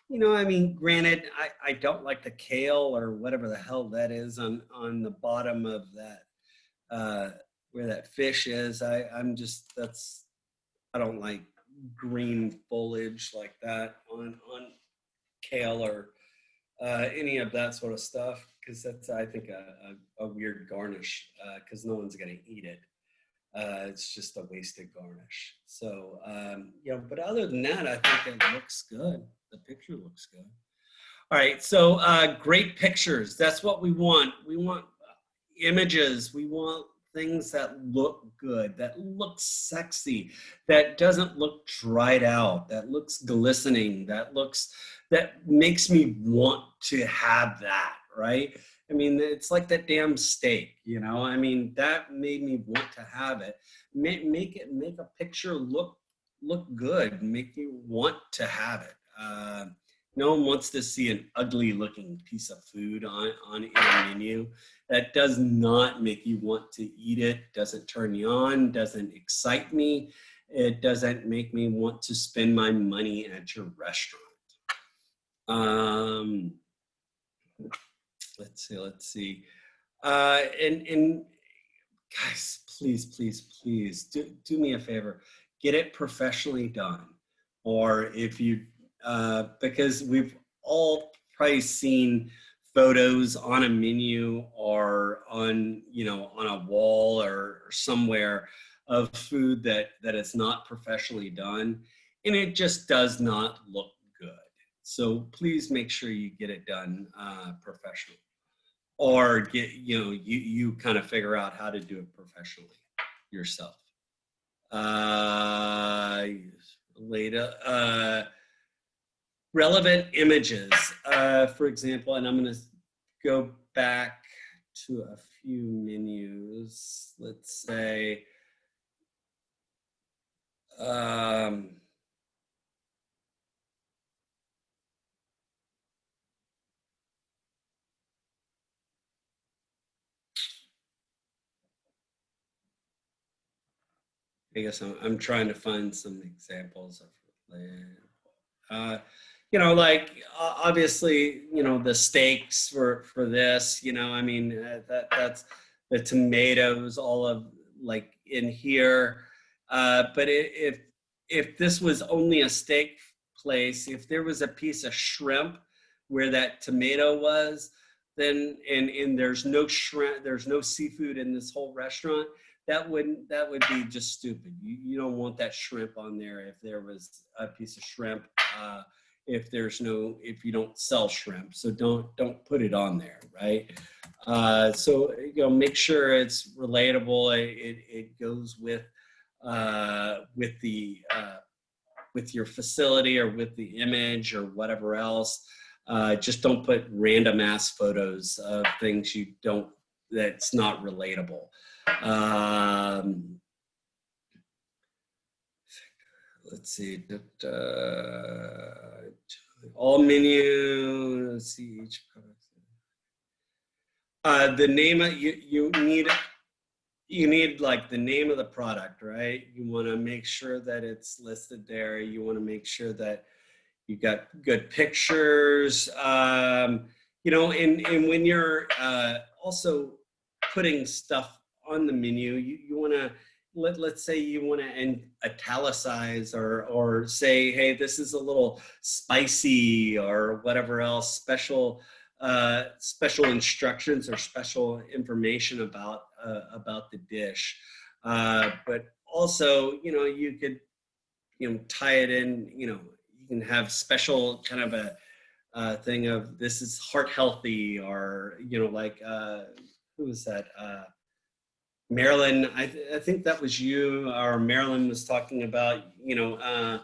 You know, I mean, granted, I don't like the kale or whatever the hell that is on the bottom of that, where that fish is. I don't like green foliage like that on kale or any of that sort of stuff, because that's, I think, a weird garnish, because no one's going to eat it. It's just a wasted garnish. So, you know, but other than that, I think it looks good. The picture looks good. All right, so great pictures. That's what we want. We want images. We want things that look good, that look sexy, that doesn't look dried out, that looks glistening, that makes me want to have that, right? I mean, it's like that damn steak, you know? I mean, that made me want to have it. Make a picture look good, make you want to have it. No one wants to see an ugly looking piece of food on a menu. That does not make you want to eat it, doesn't turn you on, doesn't excite me. It doesn't make me want to spend my money at your restaurant. Let's see. And guys, please do me a favor. Get it professionally done. Or if you, because we've all probably seen photos on a menu or on a wall or somewhere of food that is not professionally done, and it just does not look good. So please make sure you get it done professionally, or you kind of figure out how to do it professionally yourself. Relevant images, for example, and I'm going to go back to a few menus. Let's say, I guess I'm trying to find some examples of like obviously, the steaks for this, I mean, that's the tomatoes, all of like in here. But if this was only a steak place, if there was a piece of shrimp where that tomato was, then and there's no shrimp, there's no seafood in this whole restaurant, that would be just stupid. You don't want that shrimp on there if there was a piece of shrimp, if you don't sell shrimp. So don't put it on there, right? So make sure it's relatable. It goes with your facility or with the image or whatever else. Just don't put random ass photos of things that's not relatable. Let's see. All menu. Let's see each product. The name you you need like the name of the product, right? You want to make sure that it's listed there. You want to make sure that you got good pictures, you know, and when you're also putting stuff on the menu, you want to, let's say you want to italicize or say, hey, this is a little spicy or whatever else, special instructions or special information about the dish. But also, you know, you could, you know, tie it in, you know, you can have special kind of a thing of this is heart healthy, or, you know, like, who was that? Marilyn, I think that was you, or Marilyn was talking about, you know,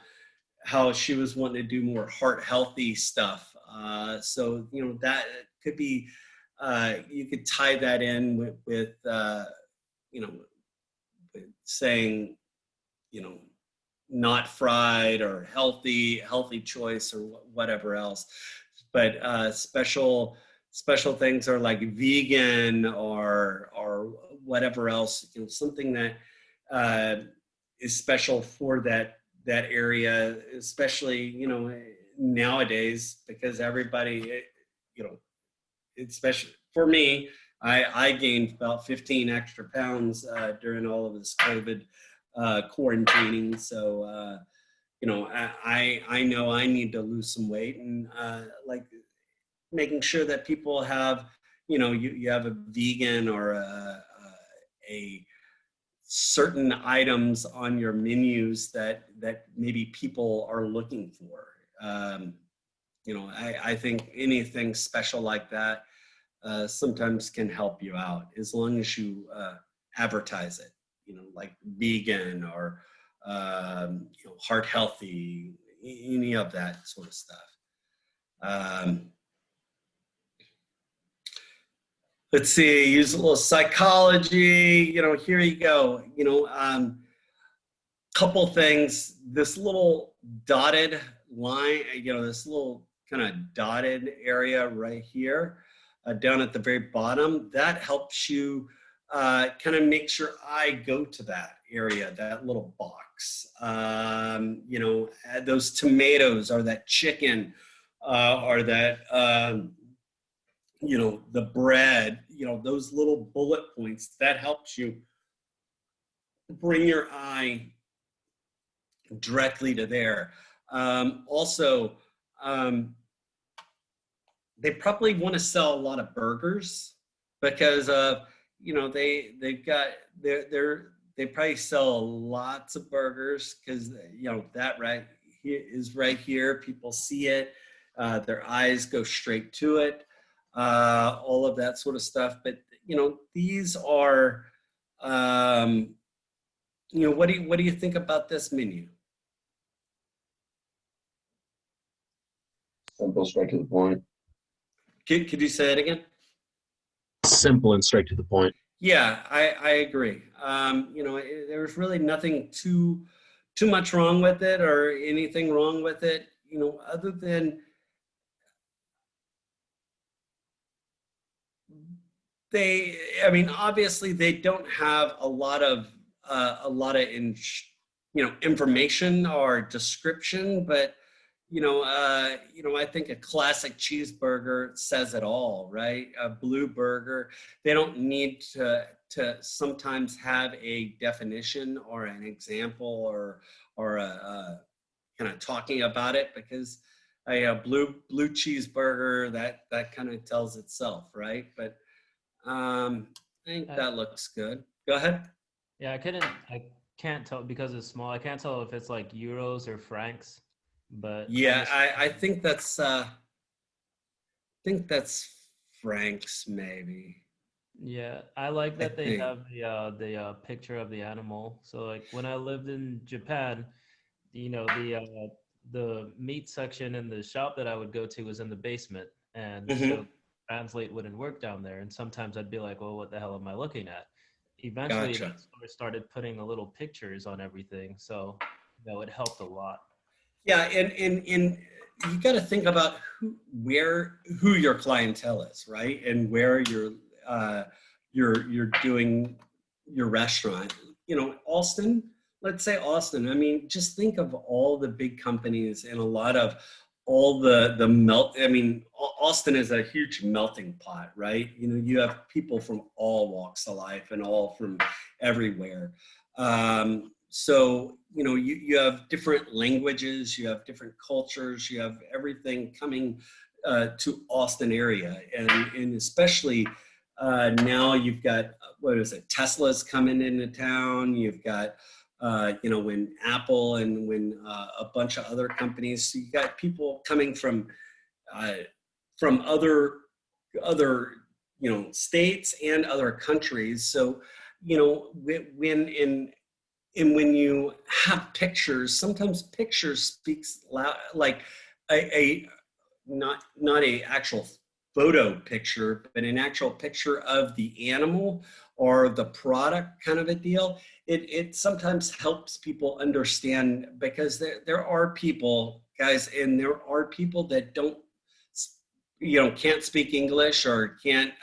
how she was wanting to do more heart healthy stuff. So, you know, that could be, you could tie that in with you know, with saying, you know, not fried or healthy choice or whatever else. But special things are like vegan or whatever else, you know, something that is special for that area, especially, you know, nowadays, because everybody, you know, especially for me, I gained about 15 extra pounds during all of this COVID quarantining. So, you know, I know I need to lose some weight, and like making sure that people have, you know, you have a vegan or a certain items on your menus that maybe people are looking for. You know, I think anything special like that sometimes can help you out, as long as you advertise it, you know, like vegan or you know, heart healthy, any of that sort of stuff. Let's see, use a little psychology, you know, here you go. You know, couple things, this little dotted line, you know, this little kind of dotted area right here, down at the very bottom, that helps you kind of make your eye go to that area, that little box. You know, those tomatoes or that chicken or that, you know, the bread, you know, those little bullet points, that helps you bring your eye directly to there. Also, they probably want to sell a lot of burgers because you know, they probably sell lots of burgers because, you know, that right here is right here. People see it, their eyes go straight to it, all of that sort of stuff. But, you know, these are, you know, what do you think about this menu? Simple, straight to the point. Could you say it again? Simple and straight to the point. Yeah, I agree. You know, there's really nothing too much wrong with it or anything wrong with it, you know, other than I mean, obviously they don't have a lot of you know, information or description, but you know, I think a classic cheeseburger says it all, right? A blue burger, they don't need to sometimes have a definition or an example or a kind of talking about it, because a blue cheeseburger, that kind of tells itself, right? But I think that looks good. Go ahead. Yeah, I can't tell because it's small. I can't tell if it's like euros or francs. But yeah, I think that's francs maybe. Yeah, I like that they have the picture of the animal. So like when I lived in Japan, you know, the meat section in the shop that I would go to was in the basement, and so translate wouldn't work down there. And sometimes I'd be like, well, what the hell am I looking at? Eventually, Gotcha. I started putting the little pictures on everything, so you know, it helped a lot. Yeah, and you got to think about who your clientele is, right? And where you're doing your restaurant. You know, Austin, let's say Austin. I mean, just think of all the big companies and a lot of all the melt. I mean, Austin is a huge melting pot, right? You know, you have people from all walks of life and all from everywhere. So, you know, you have different languages, you have different cultures, you have everything coming to Austin area. And especially now you've got, what is it, Tesla's coming into town. You've got, you know, when Apple and when a bunch of other companies, so you got people coming from other, you know, states and other countries. So, you know, when you have pictures, sometimes pictures speaks loud, like not a actual photo picture, but an actual picture of the animal or the product kind of a deal. It sometimes helps people understand, because there are people, guys, and there are people that don't, you know, can't speak English or can't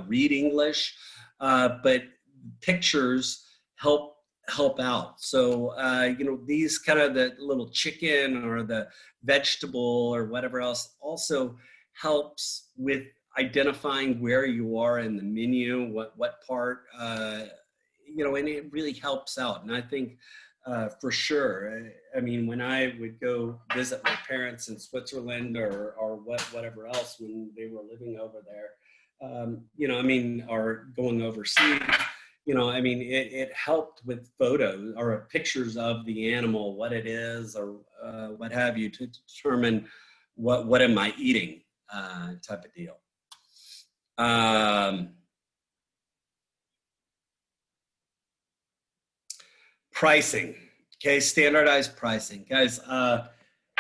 read English, but pictures help out. So, you know, these kind of the little chicken or the vegetable or whatever else also helps with identifying where you are in the menu, what part, you know, and it really helps out. And I think for sure, I mean, when I would go visit my parents in Switzerland or whatever else when they were living over there, you know, I mean, or going overseas, you know, I mean, it helped with photos or pictures of the animal, what it is, or what have you, to determine what am I eating, type of deal. Pricing, okay, standardized pricing, guys.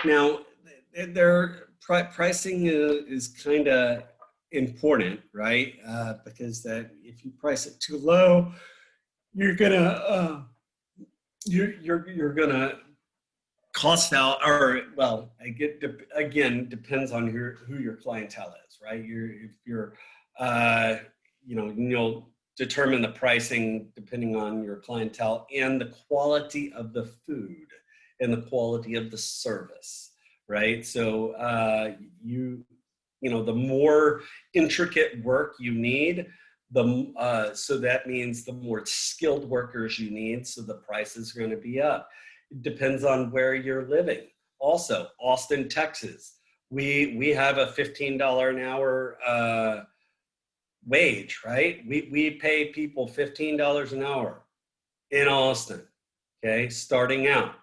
Now, pricing is kind of important, right? Because that if you price it too low, you're gonna you're gonna cost out, or well, again, depends on who your clientele is, right? If you're you know, you'll determine the pricing depending on your clientele and the quality of the food and the quality of the service, right? So you know, the more intricate work you need, so that means the more skilled workers you need, so the price is going to be up. It depends on where you're living. Also, Austin, Texas, we have a $15 an hour wage, right? We pay people $15 an hour in Austin, okay, starting out.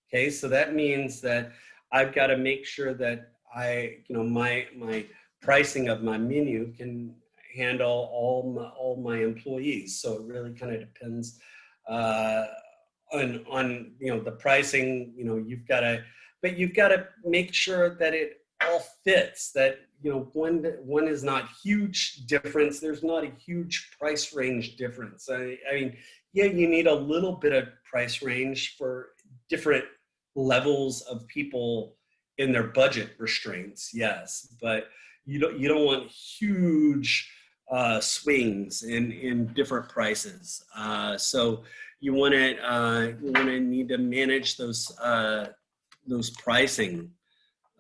Okay, so that means that I've got to make sure that you know, my pricing of my menu can handle all my employees. So it really kind of depends on you know, the pricing. You know, you've got to make sure that it all fits. That, you know, one is not huge difference. There's not a huge price range difference. I mean, yeah, you need a little bit of price range for different levels of people in their budget restraints, yes, but you don't want huge swings in different prices. So you want to need to manage those pricing.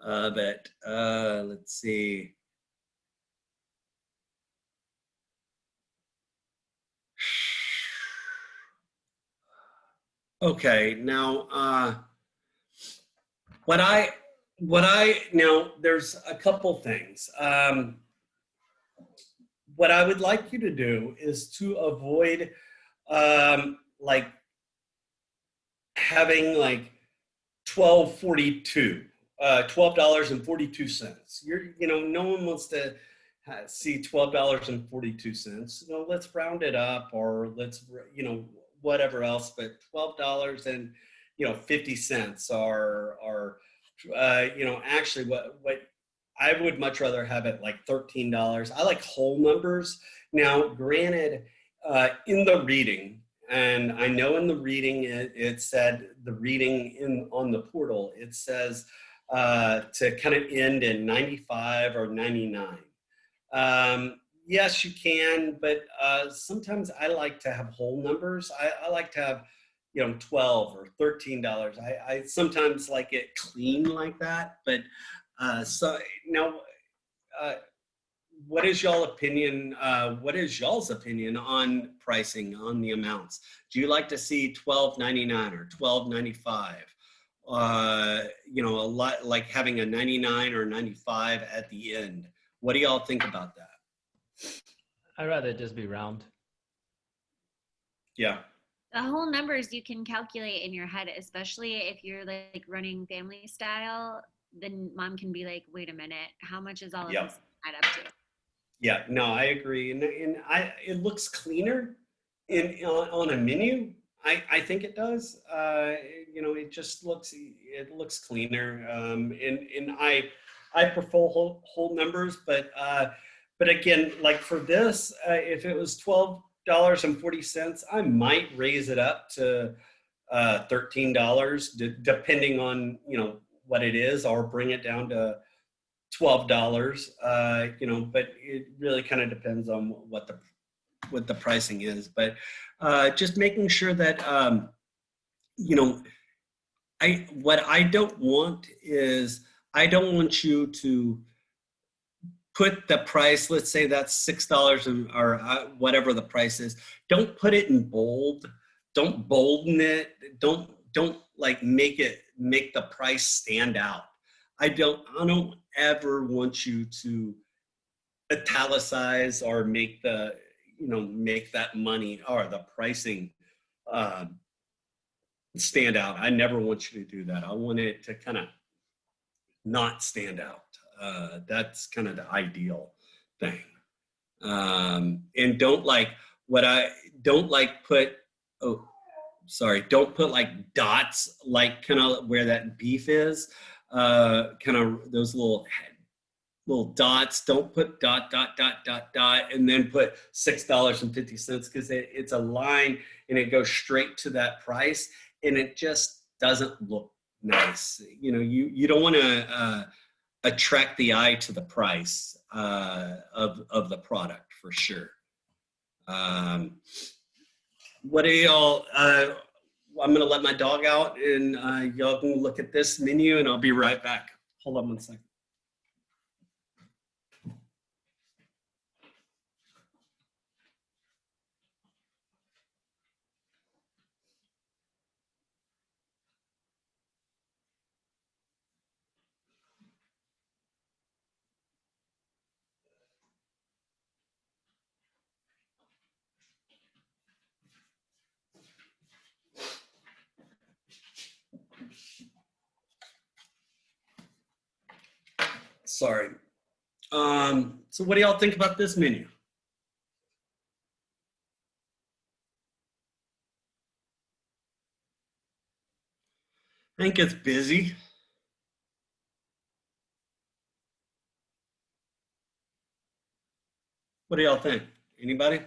But let's see. Okay, now now there's a couple things. What I would like you to do is to avoid like having like $12.42. You know, no one wants to see $12.42. You know, let's round it up, or let's, you know, whatever else, but $12 and, you know, 50 cents are you know, actually what I would much rather have it like $13. I like whole numbers. Now, granted, in the reading, and I know in the reading it said, the reading on the portal, it says to kind of end in 95 or 99. yes, you can, but sometimes I like to have whole numbers. I like to have, you know, $12 or $13. I sometimes like it clean like that. But so now, what is y'all's opinion? What is y'all's opinion on pricing, on the amounts? Do you like to see $12.99 or $12.95? You know, a lot like having a 99 or 95 at the end. What do y'all think about that? I'd rather it just be round. Yeah. The whole numbers you can calculate in your head, especially if you're like running family style. Then mom can be like, "Wait a minute, how much is all of this add up to?" Yeah, no, I agree, and it looks cleaner on a menu. I think it does. You know, it looks cleaner, and I prefer whole numbers, but again, like for this, if it was $12.40, I might raise it up to $13, depending on, you know, what it is, or bring it down to $12. You know, but it really kind of depends on what the pricing is. But just making sure that you know, what I don't want is, I don't want you to put the price, let's say that's $6 or whatever the price is. Don't put it in bold. Don't bolden it. Don't like make the price stand out. I don't ever want you to italicize or make that money or the pricing stand out. I never want you to do that. I want it to kind of not stand out. That's kind of the ideal thing. And don't put like dots, like kind of where that beef is, kind of those little dots. Don't put dot, and then put $6.50, because it's a line and it goes straight to that price, and it just doesn't look nice. You know, you don't want to attract the eye to the price of the product, for sure. What do y'all? I'm gonna let my dog out, and y'all can look at this menu, and I'll be right back. Hold on one second. Sorry. So what do y'all think about this menu? I think it's busy. What do y'all think? Anybody?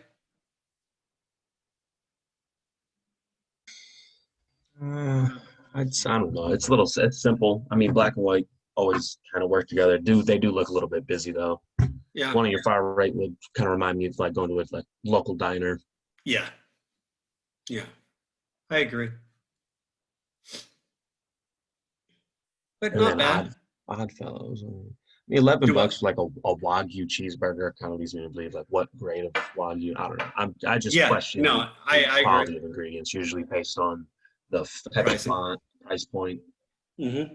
I don't know. It's simple. I mean, black and white always kind of work together. They do look a little bit busy though. Yeah. One on your far right would kind of remind me of like going to a like local diner. Yeah. Yeah. I agree. But And not bad. Oddfellows. I mean, $11 for like a Wagyu cheeseburger kind of leads me to believe like what grade of Wagyu. I don't know. I just question the quality of ingredients, usually based on the type of font, price point. Mm-hmm.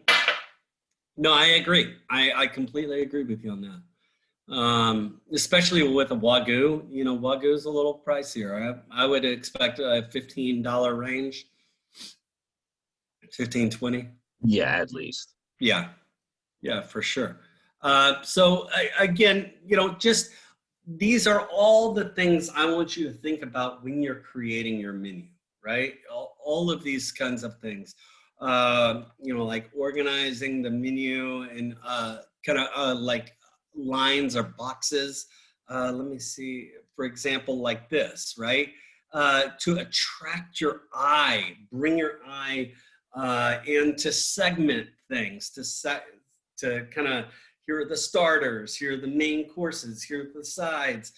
No, I agree. I completely agree with you on that. Especially with a Wagyu. You know, Wagyu is a little pricier. I would expect a $15 range. 15, 20. Yeah, at least. Yeah. Yeah, for sure. So again, you know, just these are all the things I want you to think about when you're creating your menu, right? All of these kinds of things. You know, like organizing the menu and kind of like lines or boxes. Let me see, for example, like this, right? To attract your eye, bring your eye and to segment things, to kind of, here are the starters, here are the main courses, here are the sides,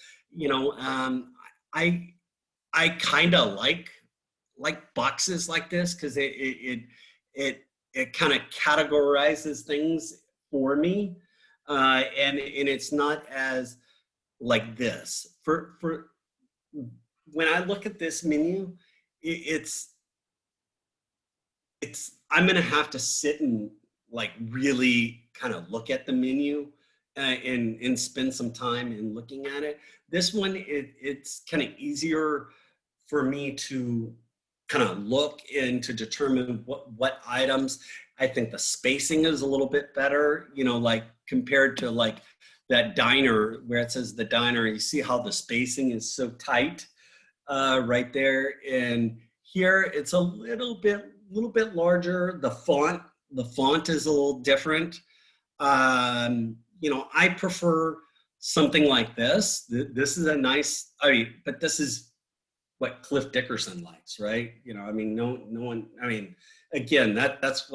I kind of like boxes like this because it kind of categorizes things for me, and it's not as like this. For when I look at this menu, it's I'm gonna have to sit and like really kind of look at the menu and spend some time in looking at it. This one, it's kind of easier for me to kind of look and to determine what items. I think the spacing is a little bit better, like compared to like that diner where it says the diner, you see how the spacing is so tight right there. And here it's a little bit larger. The font is a little different. I prefer something like this. This is a nice, but this is what Cliff Dickerson likes, right? No one, again, that's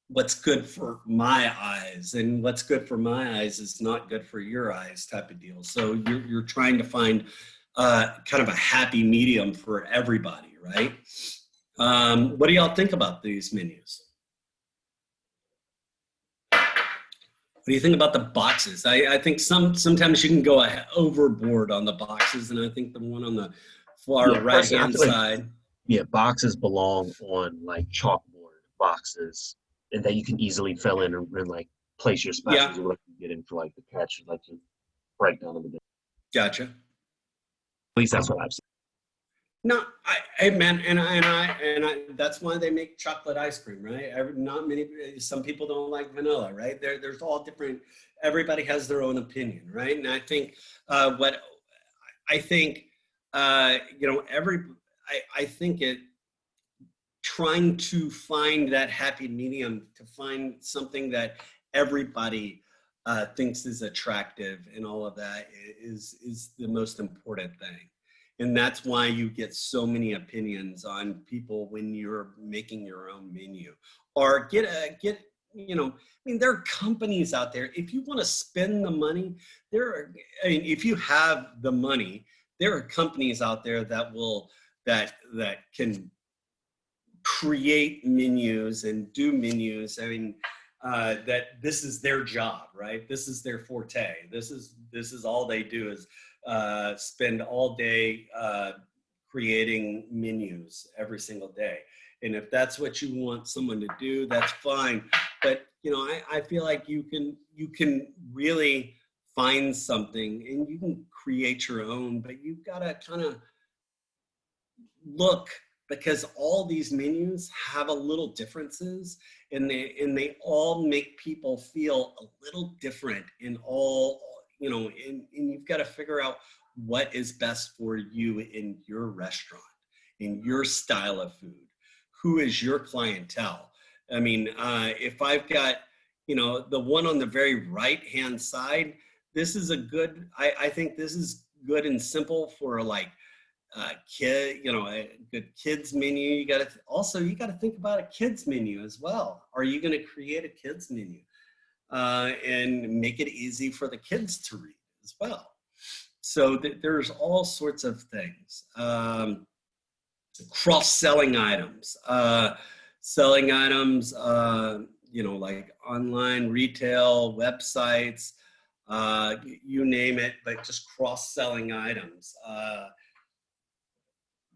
what's good for my eyes, and what's good for my eyes is not good for your eyes type of deal. So you're trying to find kind of a happy medium for everybody, right? What do y'all think about these menus? What do you think about the boxes? I think sometimes you can go overboard on the boxes, and I think the one on the far right-hand side. Boxes belong on like chalkboard boxes, and that you can easily fill in and like place your specials or whatever you get in for like the catch, like to break down of the day. Gotcha. At least that's what I've seen. No, man, and I that's why they make chocolate ice cream, right? Some people don't like vanilla, right? There's all different, everybody has their own opinion, right? And I think trying to find that happy medium, to find something that everybody thinks is attractive and all of that is the most important thing. And that's why you get so many opinions on people when you're making your own menu. Or there are companies out there, if you want to spend the money, if you have the money, there are companies out there that can create menus and do menus. That this is their job, right? This is their forte. This is all they do is spend all day creating menus every single day. And if that's what you want someone to do, that's fine. But I feel like you can really find something and you can create your own, but you've got to kind of look, because all these menus have a little differences, and they all make people feel a little different and you've got to figure out what is best for you in your restaurant, in your style of food. Who is your clientele? If I've got, the one on the very right-hand side, this is I think this is good and simple for like a good kids menu. You got to think about a kids menu as well. Are you going to create a kids menu and make it easy for the kids to read as well? So there's all sorts of things. Cross-selling items, like online retail websites, you name it, but just cross-selling items.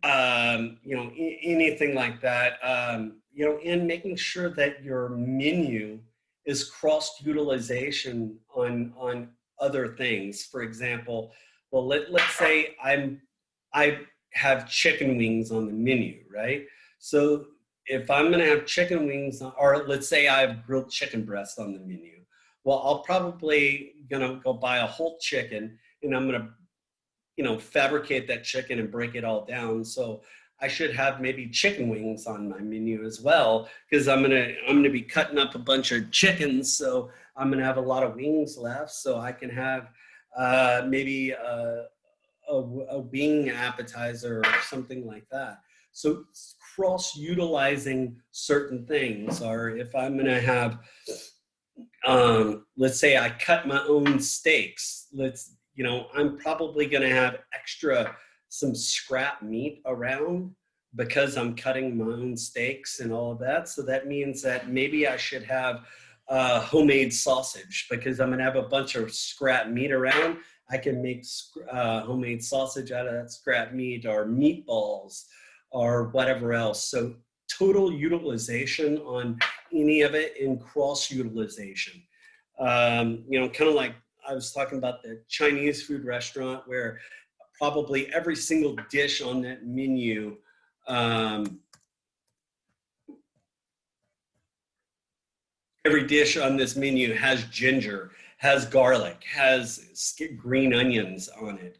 Anything like that, and making sure that your menu is cross-utilization on other things. For example, well, let's say I have chicken wings on the menu, right? So if I'm gonna have chicken wings, or let's say I have grilled chicken breast on the menu, well, I'll probably gonna go buy a whole chicken, and I'm gonna fabricate that chicken and break it all down. So I should have maybe chicken wings on my menu as well, because I'm gonna be cutting up a bunch of chickens. So I'm gonna have a lot of wings left. So I can have maybe a wing appetizer or something like that. So cross-utilizing certain things, or if I'm gonna have, let's say I cut my own steaks, you know, I'm probably going to have some scrap meat around because I'm cutting my own steaks and all of that. So that means that maybe I should have homemade sausage because I'm going to have a bunch of scrap meat around. I can make homemade sausage out of that scrap meat, or meatballs or whatever else. So total utilization on any of it, and cross utilization. You know, kind of like I was talking about the Chinese food restaurant, where probably every single dish on that menu every dish on this menu has ginger, has garlic, has green onions on it,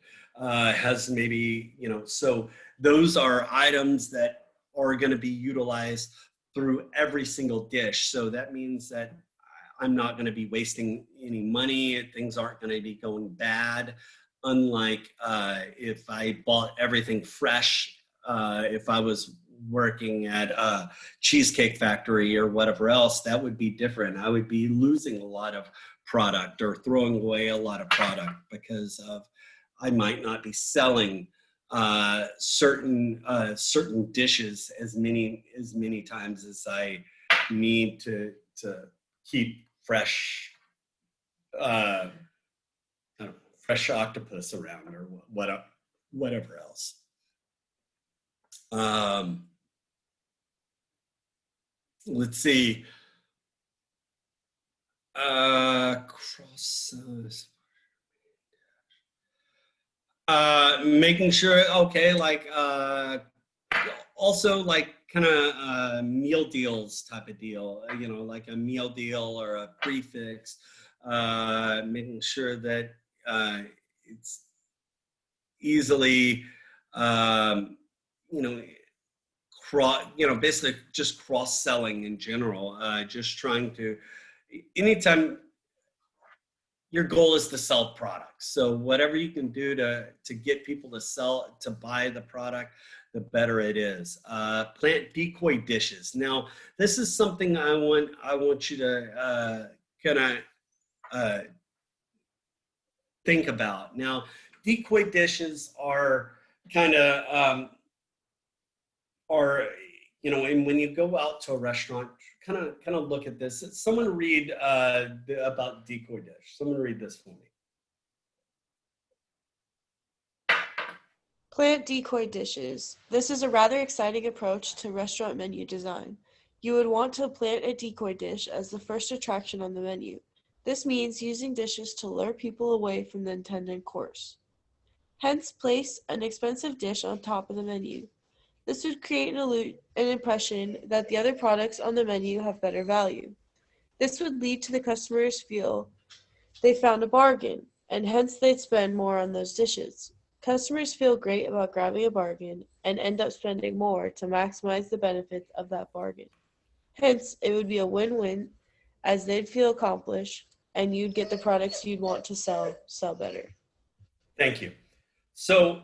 has maybe, you know, so those are items that are going to be utilized through every single dish. So that means that I'm not going to be wasting any money. Things aren't going to be going bad. Unlike if I bought everything fresh, if I was working at a cheesecake factory or whatever else, that would be different. I would be losing a lot of product or throwing away a lot of product because of I might not be selling certain dishes as many times as I need to keep fresh fresh octopus around or whatever else. Let's see. Making sure, okay, like also like kind of meal deals type of deal, you know, like a meal deal or a prefix, making sure that it's easily, basically just cross-selling in general, just trying to, anytime your goal is to sell products. So whatever you can do to get people to buy the product, the better it is. Plant decoy dishes. Now, this is something I want you to kind of think about. Now, decoy dishes are kind of, and when you go out to a restaurant, kind of look at this. Someone read about decoy dish. Someone read this for me. Plant decoy dishes. This is a rather exciting approach to restaurant menu design. You would want to plant a decoy dish as the first attraction on the menu. This means using dishes to lure people away from the intended course. Hence, place an expensive dish on top of the menu. This would create an impression that the other products on the menu have better value. This would lead to the customers feel they found a bargain, and hence they'd spend more on those dishes. Customers feel great about grabbing a bargain and end up spending more to maximize the benefits of that bargain. Hence, it would be a win-win, as they'd feel accomplished and you'd get the products you'd want to sell better. Thank you. So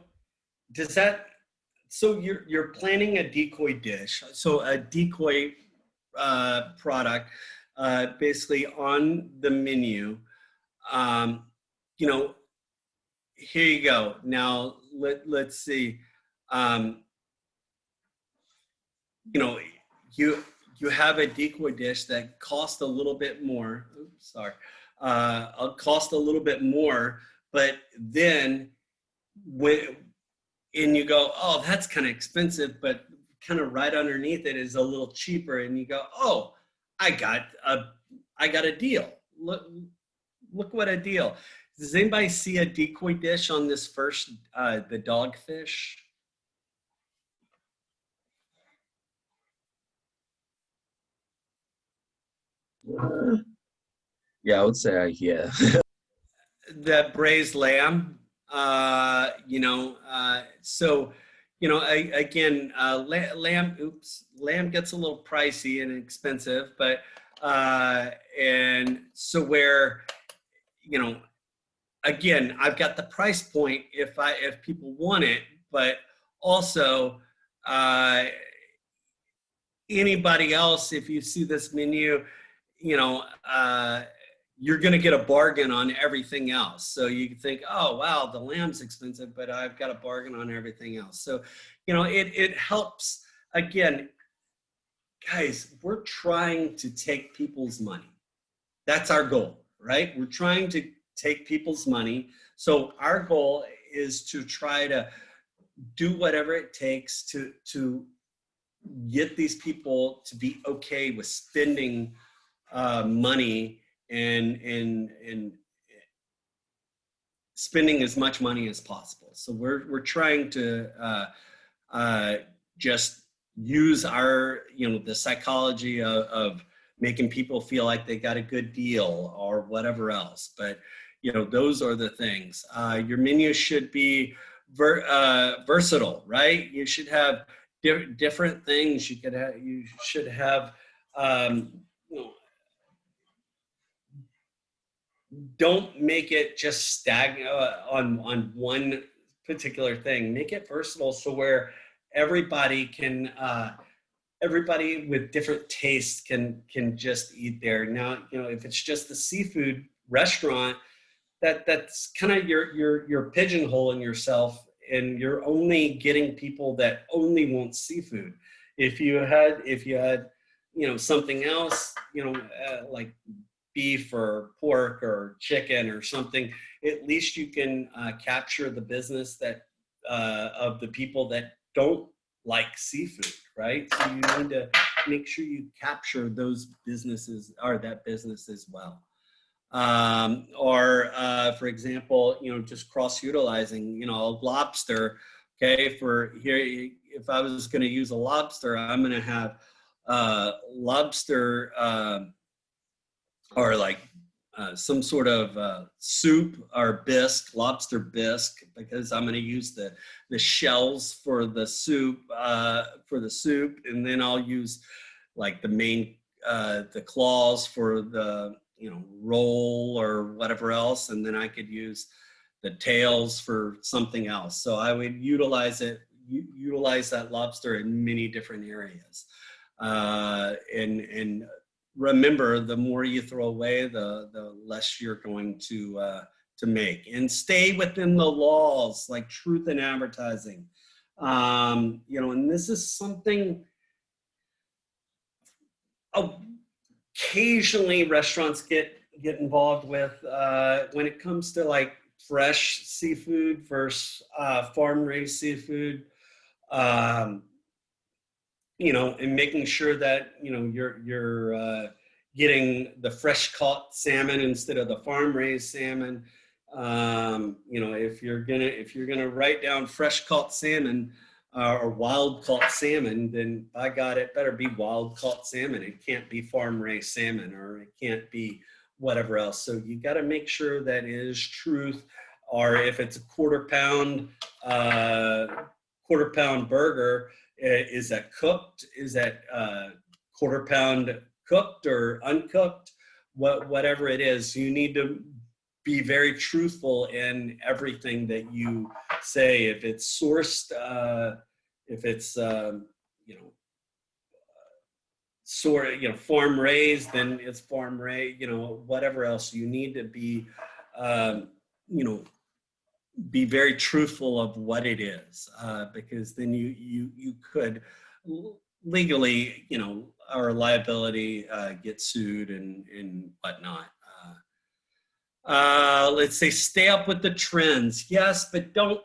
so you're planning a decoy dish. So a decoy product basically on the menu. Here you go. Now let's see. You have a decoy dish that costs a little bit more. Oops, sorry. Cost a little bit more, but then and you go, oh, that's kind of expensive, but kind of right underneath it is a little cheaper, and you go, oh, I got a deal. Look what a deal. Does anybody see a decoy dish on this first, the dogfish? Yeah, I would say yeah. That braised lamb, again, lamb gets a little pricey and expensive, but, and so where, again, I've got the price point if people want it, but also, anybody else, if you see this menu, you're going to get a bargain on everything else. So you think, oh, wow, the lamb's expensive, but I've got a bargain on everything else. So, it helps. Again, guys, we're trying to take people's money. That's our goal, right? We're trying to take people's money. So our goal is to try to do whatever it takes to get these people to be okay with spending money and spending as much money as possible. So we're trying to just use our, the psychology of making people feel like they got a good deal or whatever else. But, those are the things. Your menu should be versatile, right? You should have different things. You should have, don't make it just stagnant on one particular thing. Make it versatile so where everybody can, everybody with different tastes can just eat there. Now, if it's just a seafood restaurant, that's kind of you're pigeonholing yourself, and you're only getting people that only want seafood. If you had something else, like beef or pork or chicken or something, at least you can capture the business that of the people that don't like seafood, right? So you need to make sure you capture those businesses or that business as well. For example, just cross-utilizing, a lobster. Okay, for here, if I was going to use a lobster, I'm going to have lobster or like some sort of soup or bisque, lobster bisque, because I'm going to use the shells for the soup, and then I'll use like the main the claws for the roll or whatever else, and then I could use the tails for something else. So I would utilize that lobster in many different areas, and remember, the more you throw away, the less you're going to make. And stay within the laws, like truth in advertising. And this is something occasionally restaurants get involved with when it comes to like fresh seafood versus farm-raised seafood. And making sure that you're getting the fresh caught salmon instead of the farm raised salmon. If you're gonna write down fresh caught salmon or wild caught salmon, then by God, it better be wild caught salmon. It can't be farm raised salmon, or it can't be whatever else. So you got to make sure that it is truth. Or if it's a quarter pound burger, is that cooked? Is that quarter pound cooked or uncooked? Whatever it is, you need to be very truthful in everything that you say. If it's sourced, if it's farm raised, then it's farm raised. Whatever else, you need to be be very truthful of what it is, because then you could legally, our liability get sued and whatnot. Let's say stay up with the trends. Yes, but don't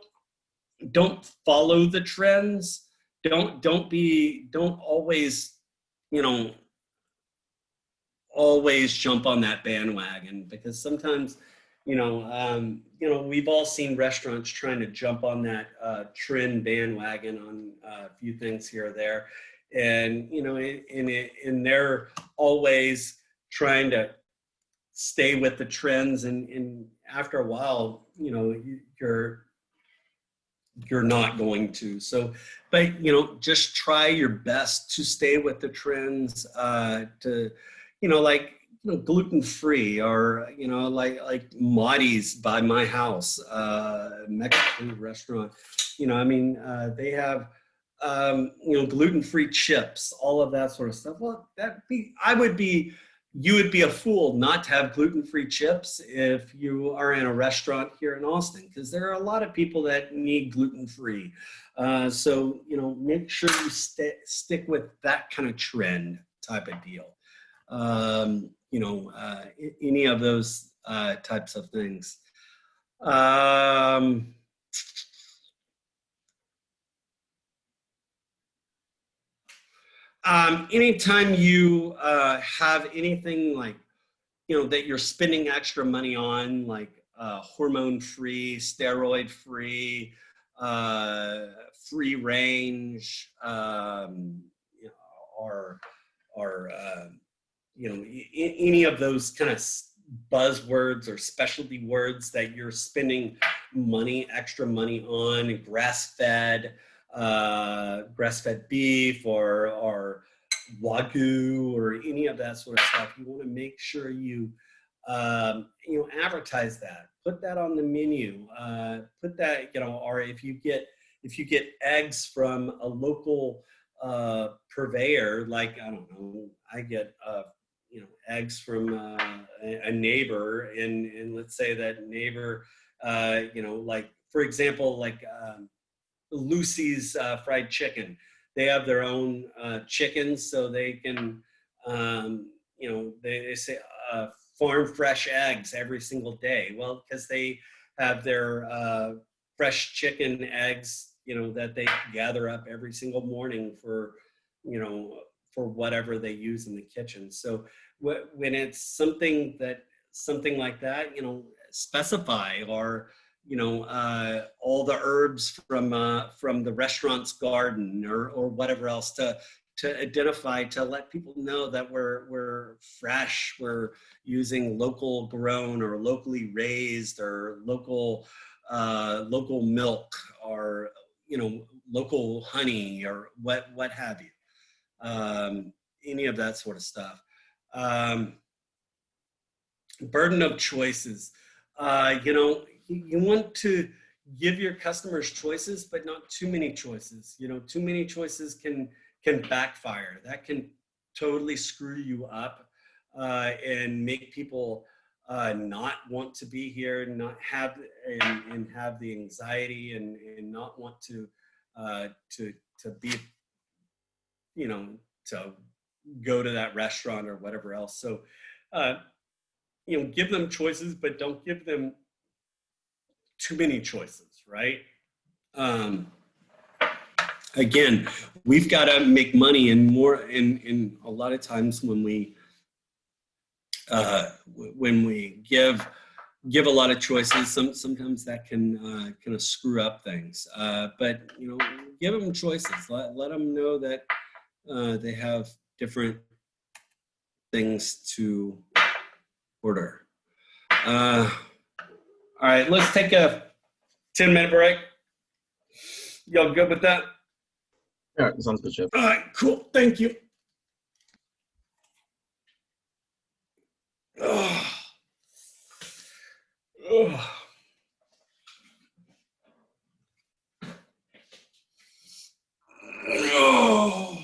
follow the trends. Don't always, always jump on that bandwagon, because sometimes, we've all seen restaurants trying to jump on that trend bandwagon on a few things here or there. And, and they're always trying to stay with the trends. And after a while, you're not going to. So, but, just try your best to stay with the trends, gluten-free, or, like Maudie's by my house, Mexican restaurant, they have, gluten-free chips, all of that sort of stuff. Well, I would be you would be a fool not to have gluten-free chips if you are in a restaurant here in Austin, because there are a lot of people that need gluten-free. So, you know, make sure you stick with that kind of trend type of deal. You know, any of those types of things. Anytime you have anything like, you know, that you're spending extra money on, like hormone-free, steroid-free, free range, you know, or you know, any of those kind of buzzwords or specialty words that you're spending extra money on, grass-fed beef or Wagyu or any of that sort of stuff. You want to make sure you you know, advertise that, put that on the menu, put that, you know, or if you get eggs from a local purveyor, like, I don't know, I get you know, eggs from a neighbor, and let's say that neighbor, you know, like, for example, like Lucy's Fried Chicken. They have their own chickens, so they can, you know, they say farm fresh eggs every single day. Well, because they have their fresh chicken eggs, you know, that they gather up every single morning for, you know, for whatever they use in the kitchen. So when it's something like that, you know, specify, or, you know, all the herbs from the restaurant's garden, or whatever else, to identify, to let people know that we're fresh, we're using local grown or locally raised or local milk, or, you know, local honey, or what have you. Any of that sort of stuff. Burden of choices. You know, you want to give your customers choices, but not too many choices. You know, too many choices can backfire. That can totally screw you up and make people not want to be here, not have and have the anxiety, and not want to be, you know, to go to that restaurant or whatever else. So, you know, give them choices, but don't give them too many choices, right? Again, we've got to make money, and more, in a lot of times when we give a lot of choices, sometimes that can kind of screw up things. But, you know, give them choices. Let them know that they have different things to order. All right, let's take a 10-minute break. Y'all good with that? Yeah, sounds good, Chef. All right, cool. Thank you. Oh. Oh. Oh.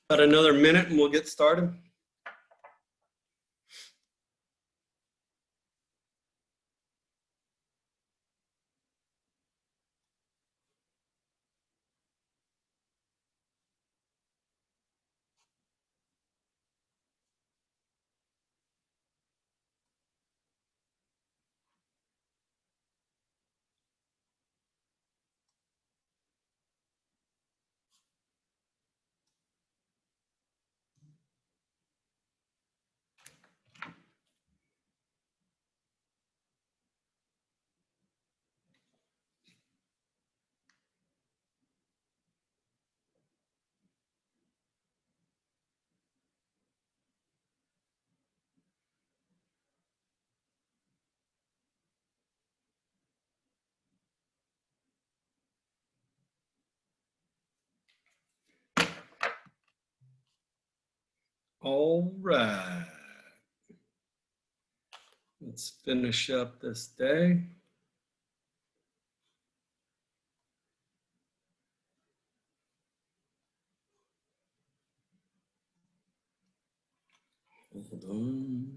About another minute and we'll get started. All right. Let's finish up this day. Hold on.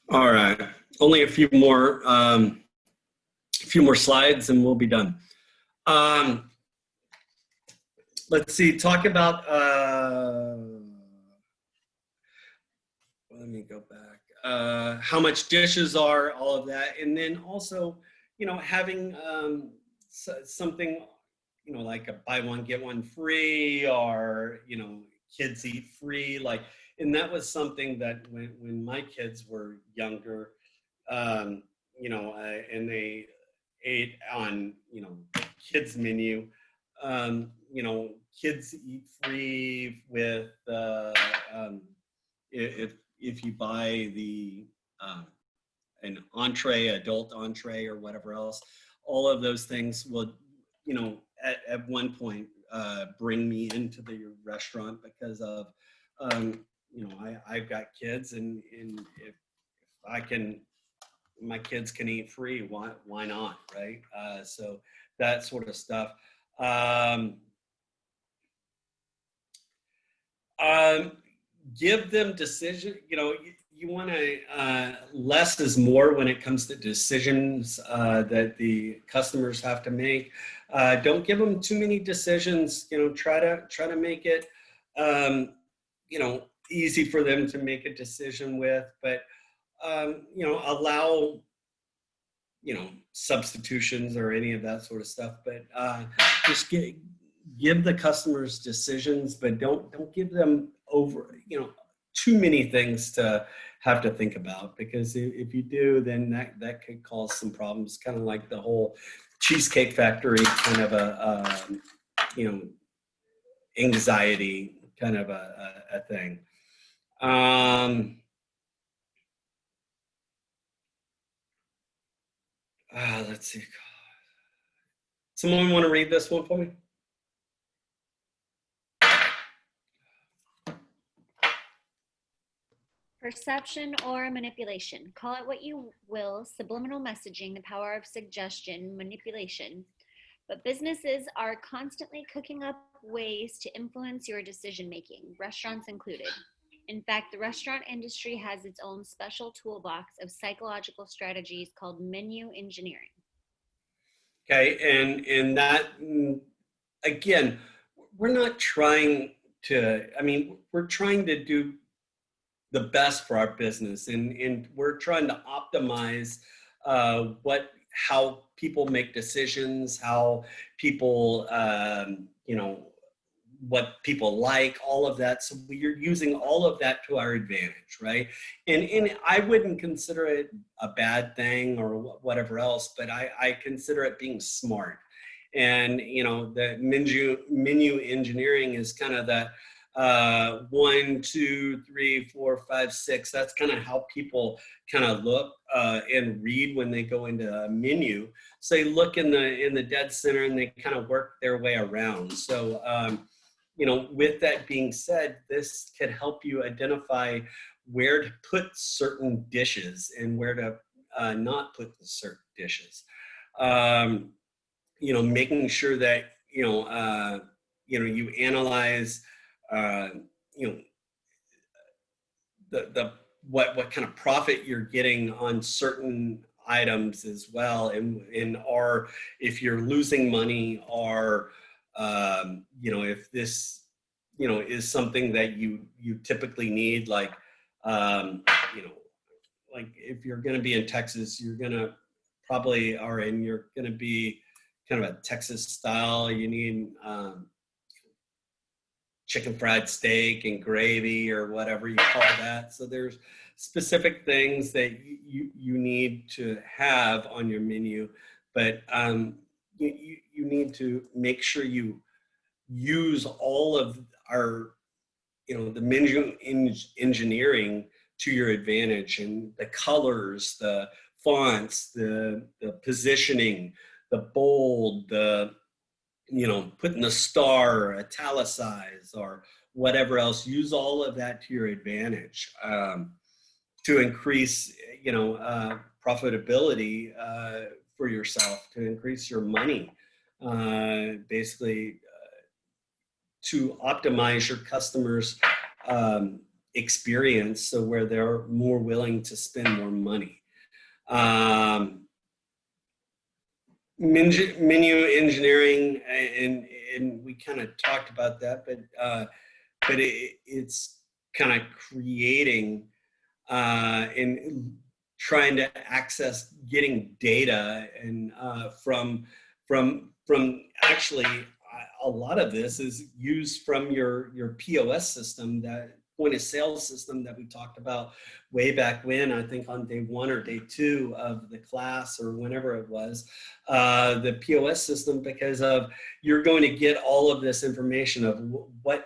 All right. Only a few more slides and we'll be done. Let's see. Talk about. Let me go back. How much dishes are, all of that, and then also, having something, like a buy one get one free, or kids eat free, like. And that was something that when my kids were younger, and they ate on, kids menu, kids eat free with, if you buy the, an entree, adult entree or whatever else, all of those things will, at one point, bring me into the restaurant because of, I've got kids, and if my kids can eat free, why not, right? So that sort of stuff. Give them decision. You want to less is more when it comes to decisions that the customers have to make. Don't give them too many decisions. Try to make it. Easy for them to make a decision with, but, allow, substitutions or any of that sort of stuff, but just give the customers decisions, but don't give them over, too many things to have to think about, because if you do, then that could cause some problems, kind of like the whole Cheesecake Factory kind of a anxiety kind of a thing. Let's see. Someone want to read this one for me? Perception or manipulation. Call it what you will. Subliminal messaging, the power of suggestion, manipulation. But businesses are constantly cooking up ways to influence your decision making, restaurants included. In fact, the restaurant industry has its own special toolbox of psychological strategies called menu engineering. Okay, and that, again, we're not trying to, we're trying to do the best for our business, and we're trying to optimize how people make decisions, how people, what people like, all of that. So we're using all of that to our advantage, right? And I wouldn't consider it a bad thing or whatever else, but I consider it being smart. And, the menu engineering is kind of that 1, 2, 3, 4, 5, 6. That's kind of how people kind of look and read when they go into a menu. So they look in the dead center and they kind of work their way around. So, with that being said, this could help you identify where to put certain dishes and where to not put the certain dishes. Making sure that you analyze the what kind of profit you're getting on certain items as well, and or if you're losing money, or if this is something that you typically need, like like if you're going to be in Texas, you're going to probably you're going to be kind of a Texas style. You need chicken fried steak and gravy or whatever you call that. So there's specific things that you need to have on your menu, but you need to make sure you use all of our the menu engineering to your advantage, and the colors, the fonts, the positioning, the bold, the putting the star, italicize, or whatever else. Use all of that to your advantage to increase profitability for yourself, to increase your money, basically to optimize your customers' experience, so where they're more willing to spend more money. Menu engineering, and we kind of talked about that, but it's kind of creating and trying to access, getting data, and from actually a lot of this is used from your POS system, that point of sale system that we talked about way back when, I think on day 1 or day 2 of the class, or whenever it was, the POS system, because you're going to get all of this information of what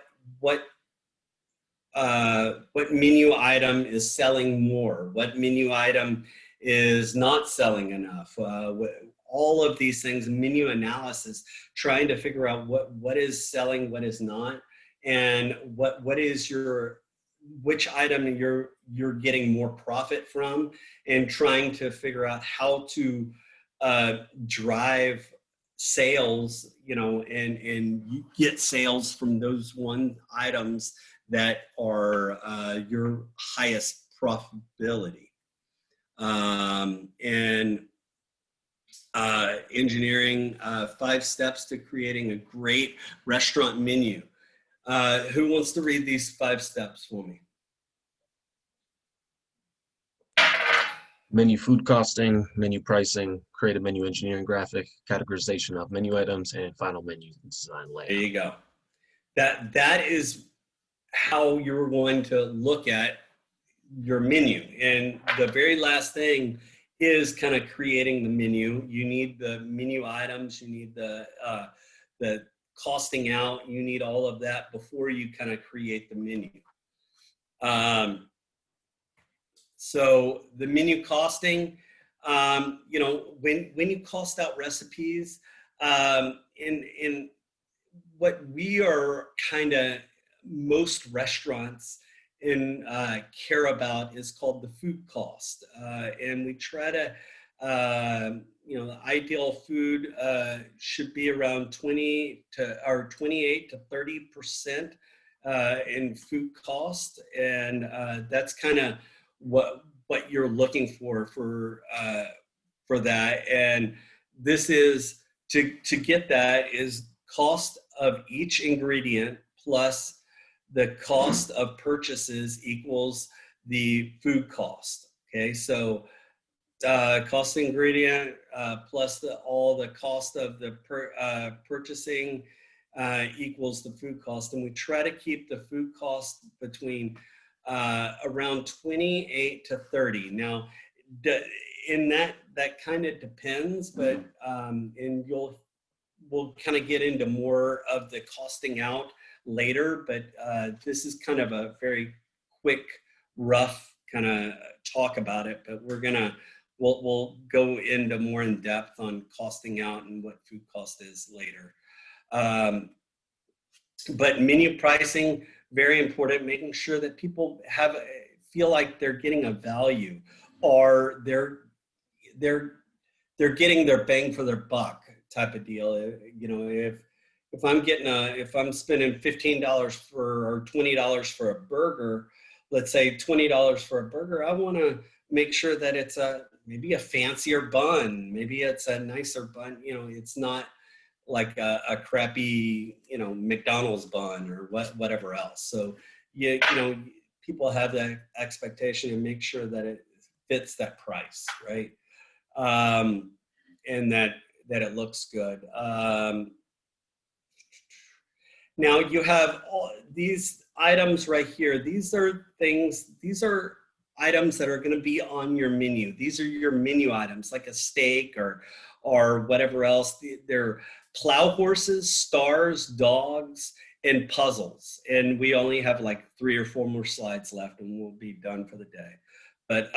menu item is selling more, what menu item is not selling enough, all of these things, menu analysis, trying to figure out what is selling, what is not, and what is which item you're getting more profit from, and trying to figure out how to drive sales, and get sales from those items that are your highest profitability. And engineering 5 steps to creating a great restaurant menu. Who wants to read these 5 steps for me? Menu food costing, menu pricing, create a menu engineering graphic, categorization of menu items, and final menu design layout. There you go. That is how you're going to look at your menu. And the very last thing is kind of creating the menu. You need the menu items, you need the costing out, you need all of that before you kind of create the menu. So the menu costing, when you cost out recipes, in what we are kind of, most restaurants care about is called the food cost. And we try to, the ideal food should be around 28 to 30% in food cost. And that's kind of what you're looking for that. And this is, to get that is cost of each ingredient plus the cost of purchases equals the food cost. Okay, so cost ingredient plus all the cost of the purchasing equals the food cost, and we try to keep the food cost between around 28 to 30. Now, in that kind of depends, but and we'll kind of get into more of the costing out later, but this is kind of a very quick, rough kind of talk about it, but we'll go into more in depth on costing out and what food cost is later. But menu pricing, very important, making sure that people feel like they're getting a value, or they're getting their bang for their buck type of deal. You know, if I'm spending $15 or $20 for a burger, let's say $20 for a burger, I want to make sure that it's maybe a fancier bun, maybe it's a nicer bun. You know, it's not like a crappy, you know, McDonald's bun or whatever else. So you know, people have that expectation and make sure that it fits that price, right? And that it looks good. Now you have all these items right here. These are items that are going to be on your menu. These are your menu items, like a steak or whatever else. They're plow horses, stars, dogs, and puzzles. And we only have like 3 or 4 more slides left, and we'll be done for the day. But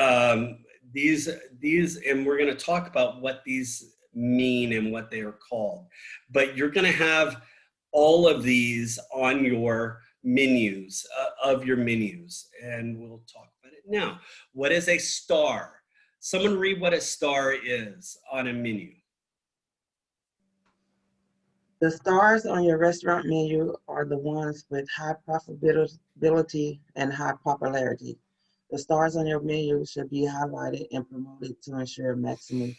these, and we're going to talk about what these mean and what they are called. But you're going to have all of these on your menus, of your menus, and we'll talk about it now. What is a star? Someone read what a star is on a menu. The stars on your restaurant menu are the ones with high profitability and high popularity. The stars on your menu should be highlighted and promoted to ensure maximum.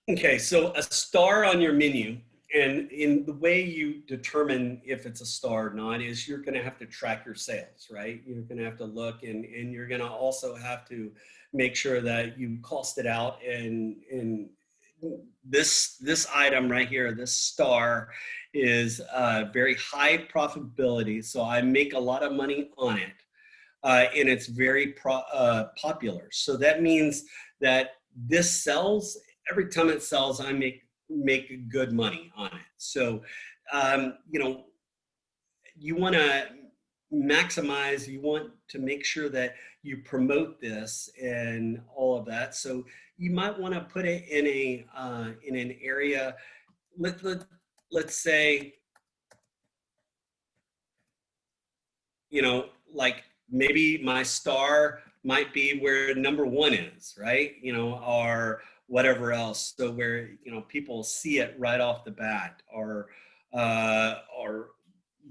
Okay, so a star on your menu, and in the way you determine if it's a star or not is you're going to have to track your sales, right? You're going to have to look, and you're going to also have to make sure that you cost it out. And this item right here, this star, is very high profitability, so I make a lot of money on it, and it's very popular. So that means that this sells. Every time it sells, I make good money on it. So, you know, you want to maximize, you want to make sure that you promote this and all of that. So you might want to put it in an area, let's say, you know, like maybe my star might be where number 1 is, right? You know, or whatever else, so where, you know, people see it right off the bat, or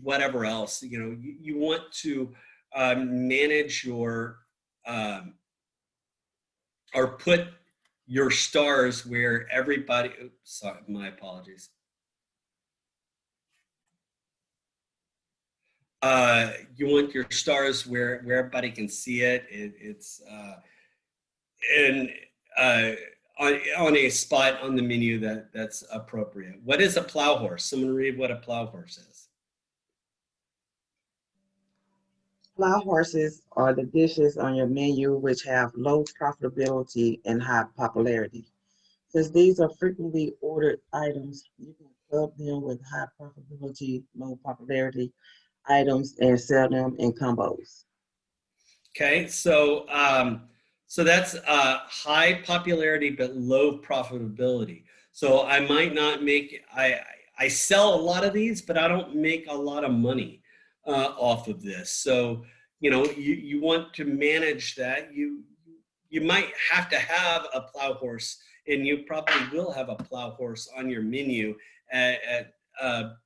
whatever else. You know, you want to manage your or put your stars where everybody. Oops, sorry, my apologies. You want your stars where everybody can see it. On a spot on the menu that's appropriate. What is a plow horse? Someone read what a plow horse is. Plow horses are the dishes on your menu which have low profitability and high popularity. Since these are frequently ordered items, you can club them with high profitability, low popularity items and sell them in combos. Okay, so so that's high popularity but low profitability. So I might not make, I sell a lot of these, but I don't make a lot of money off of this. So, you know, you want to manage that. You might have to have a plow horse, and you probably will have a plow horse on your menu,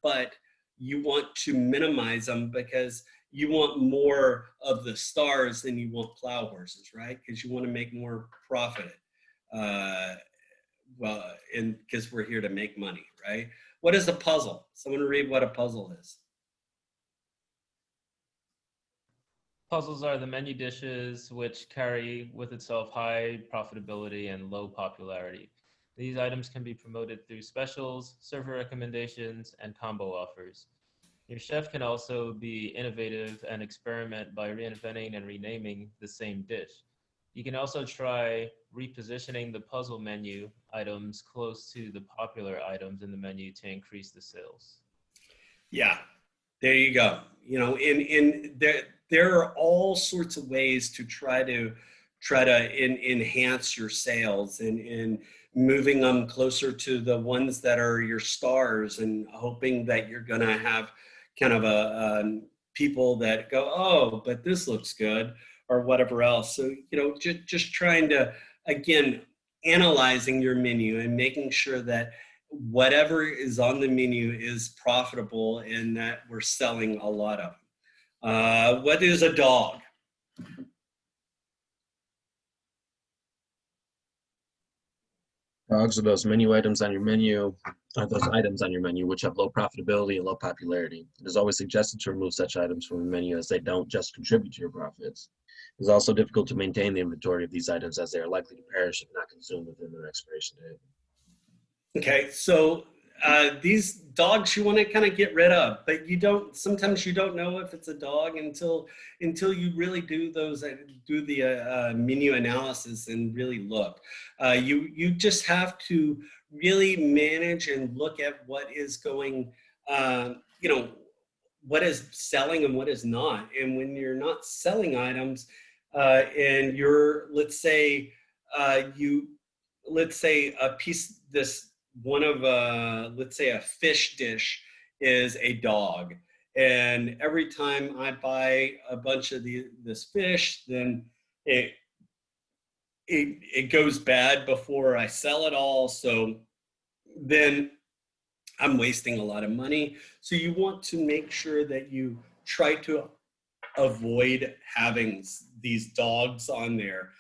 but you want to minimize them because you want more of the stars than you want plow horses, right? Because you want to make more profit. Well, and because we're here to make money, right? What is a puzzle? Someone read what a puzzle is. Puzzles are the menu dishes which carry with itself high profitability and low popularity. These items can be promoted through specials, server recommendations, and combo offers. Your chef can also be innovative and experiment by reinventing and renaming the same dish. You can also try repositioning the puzzle menu items close to the popular items in the menu to increase the sales. Yeah, there you go. You know, there are all sorts of ways to try to enhance your sales and moving them closer to the ones that are your stars, and hoping that you're going to have kind of people that go, oh, but this looks good, whatever else. So, just trying to, again, analyzing your menu and making sure that whatever is on the menu is profitable and that we're selling a lot of them. What is a dog? Dogs are those menu items on your menu, those items on your menu which have low profitability and low popularity. It is always suggested to remove such items from the menu as they don't just contribute to your profits. It is also difficult to maintain the inventory of these items as they are likely to perish if not consumed within their expiration date. Okay, so these dogs you want to kind of get rid of, but sometimes you don't know if it's a dog until you really do the menu analysis and really look. You just have to really manage and look at what is going, what is selling and what is not. And when you're not selling items and you're, let's say a piece, let's say a fish dish is a dog, and every time I buy a bunch of this fish, then it goes bad before I sell it all. So then I'm wasting a lot of money. So you want to make sure that you try to avoid having these dogs on there.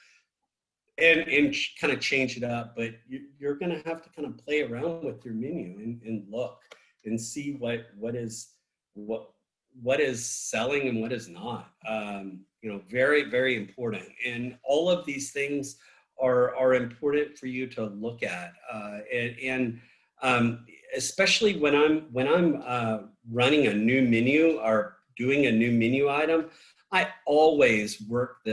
And kind of change it up, but you're going to have to kind of play around with your menu and look and see what is selling and what is not. Very, very important. And all of these things are important for you to look at. Especially when I'm running a new menu or doing a new menu item, I always work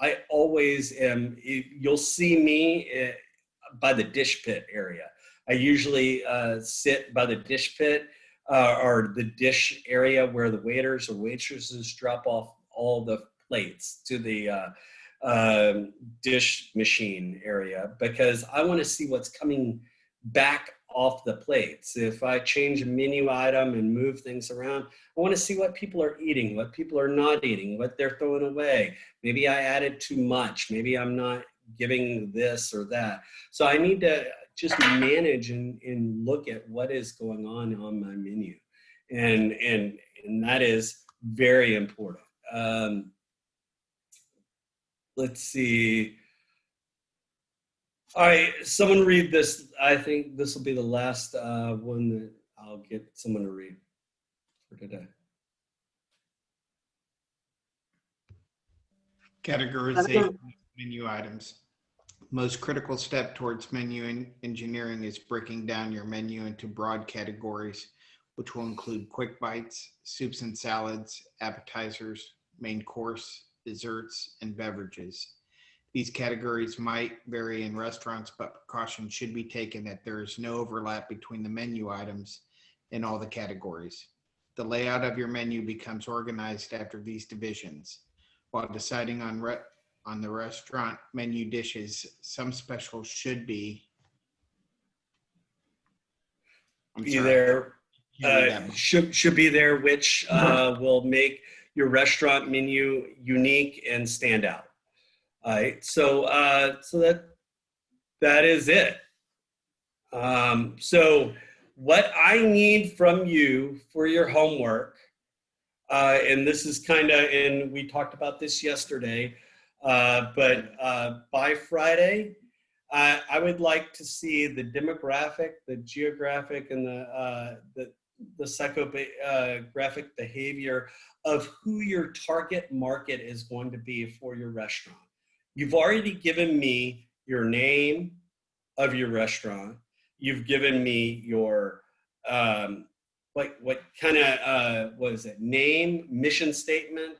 I always am, you'll see me by the dish pit area. I usually sit by the dish pit or the dish area where the waiters or waitresses drop off all the plates to the dish machine area, because I want to see what's coming back off the plates. If I change a menu item and move things around, I want to see what people are eating, what people are not eating, what they're throwing away. Maybe I added too much. Maybe I'm not giving this or that. So I need to just manage and look at what is going on my menu. And that is very important. Let's see. All right, someone read this. I think this will be the last one that I'll get someone to read for today. Categorization of menu items. Most critical step towards menu engineering is breaking down your menu into broad categories, which will include quick bites, soups and salads, appetizers, main course, desserts, and beverages. These categories might vary in restaurants, but precaution should be taken that there is no overlap between the menu items in all the categories. The layout of your menu becomes organized after these divisions. While deciding on the restaurant menu dishes, some specials should be should be there, which will make your restaurant menu unique and stand out. All right, so that is it. So what I need from you for your homework, and this is and we talked about this yesterday, but by Friday, I would like to see the demographic, the geographic, and the psychographic behavior of who your target market is going to be for your restaurant. You've already given me your name of your restaurant. You've given me your what kind of name, mission statement,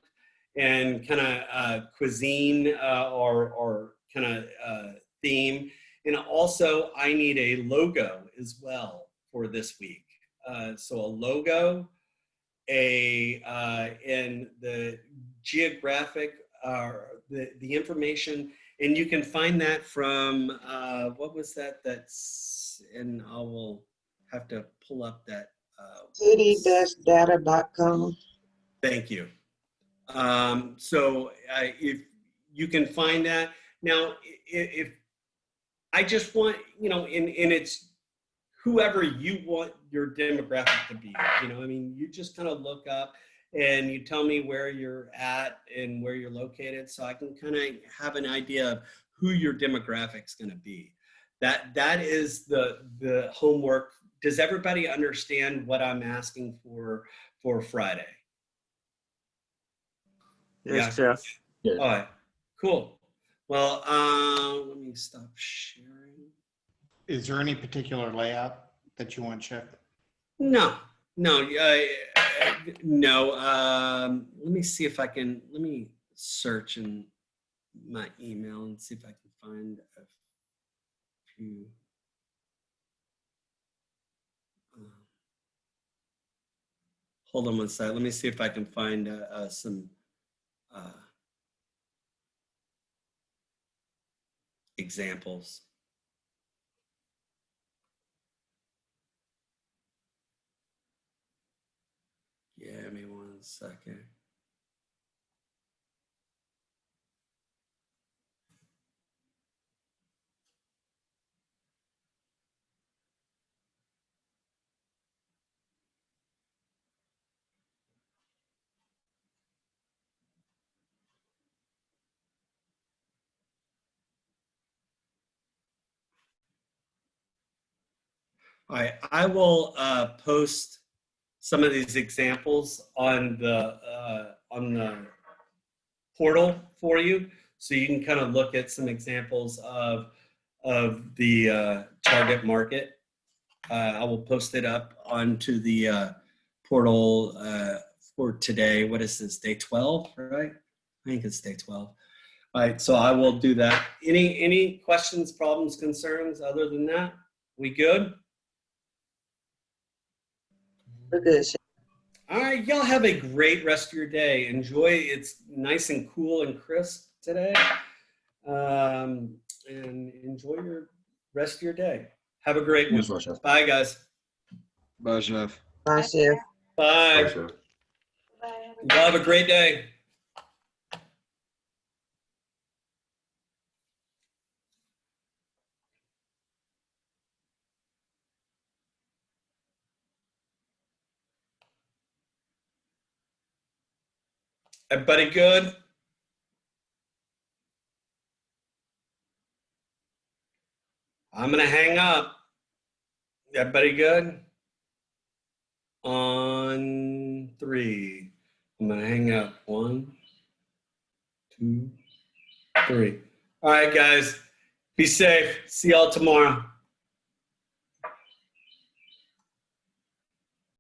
and kind of cuisine or kind of theme. And also, I need a logo as well for this week. So a logo, and the geographic, the information, and you can find that from what was that? And I will have to pull up that. City-data.com. Thank you. So if you can find that. Now, if I just want, and it's whoever you want your demographic to be, I mean, you just kind of look up and you tell me where you're at and where you're located, so I can kind of have an idea of who your demographic's going to be. That is the homework. Does everybody understand what I'm asking for Friday? Yes, Jeff. All right, cool. Well, let me stop sharing. Is there any particular layout that you want, Chef? No. Let me see if I can. Let me search in my email and see if I can find a few. Hold on one second. Let me see if I can find some examples. Give me 1 second. All right, I will post some of these examples on the portal for you, so you can kind of look at some examples of the target market. I will post it up onto the portal for today. What is this, day 12, right? I think it's day 12. All right, so I will do that. Any questions, problems, concerns other than that? We good? We're good. All right, y'all have a great rest of your day. Enjoy. It's nice and cool and crisp today. And enjoy your rest of your day. Have a great one. Bye, guys. Bye, Chef. Bye, Chef. Bye. Bye, Chef. Y'all have a great day. Everybody good? I'm going to hang up. Everybody good? On 3. I'm going to hang up. 1, 2, 3. All right, guys. Be safe. See y'all tomorrow.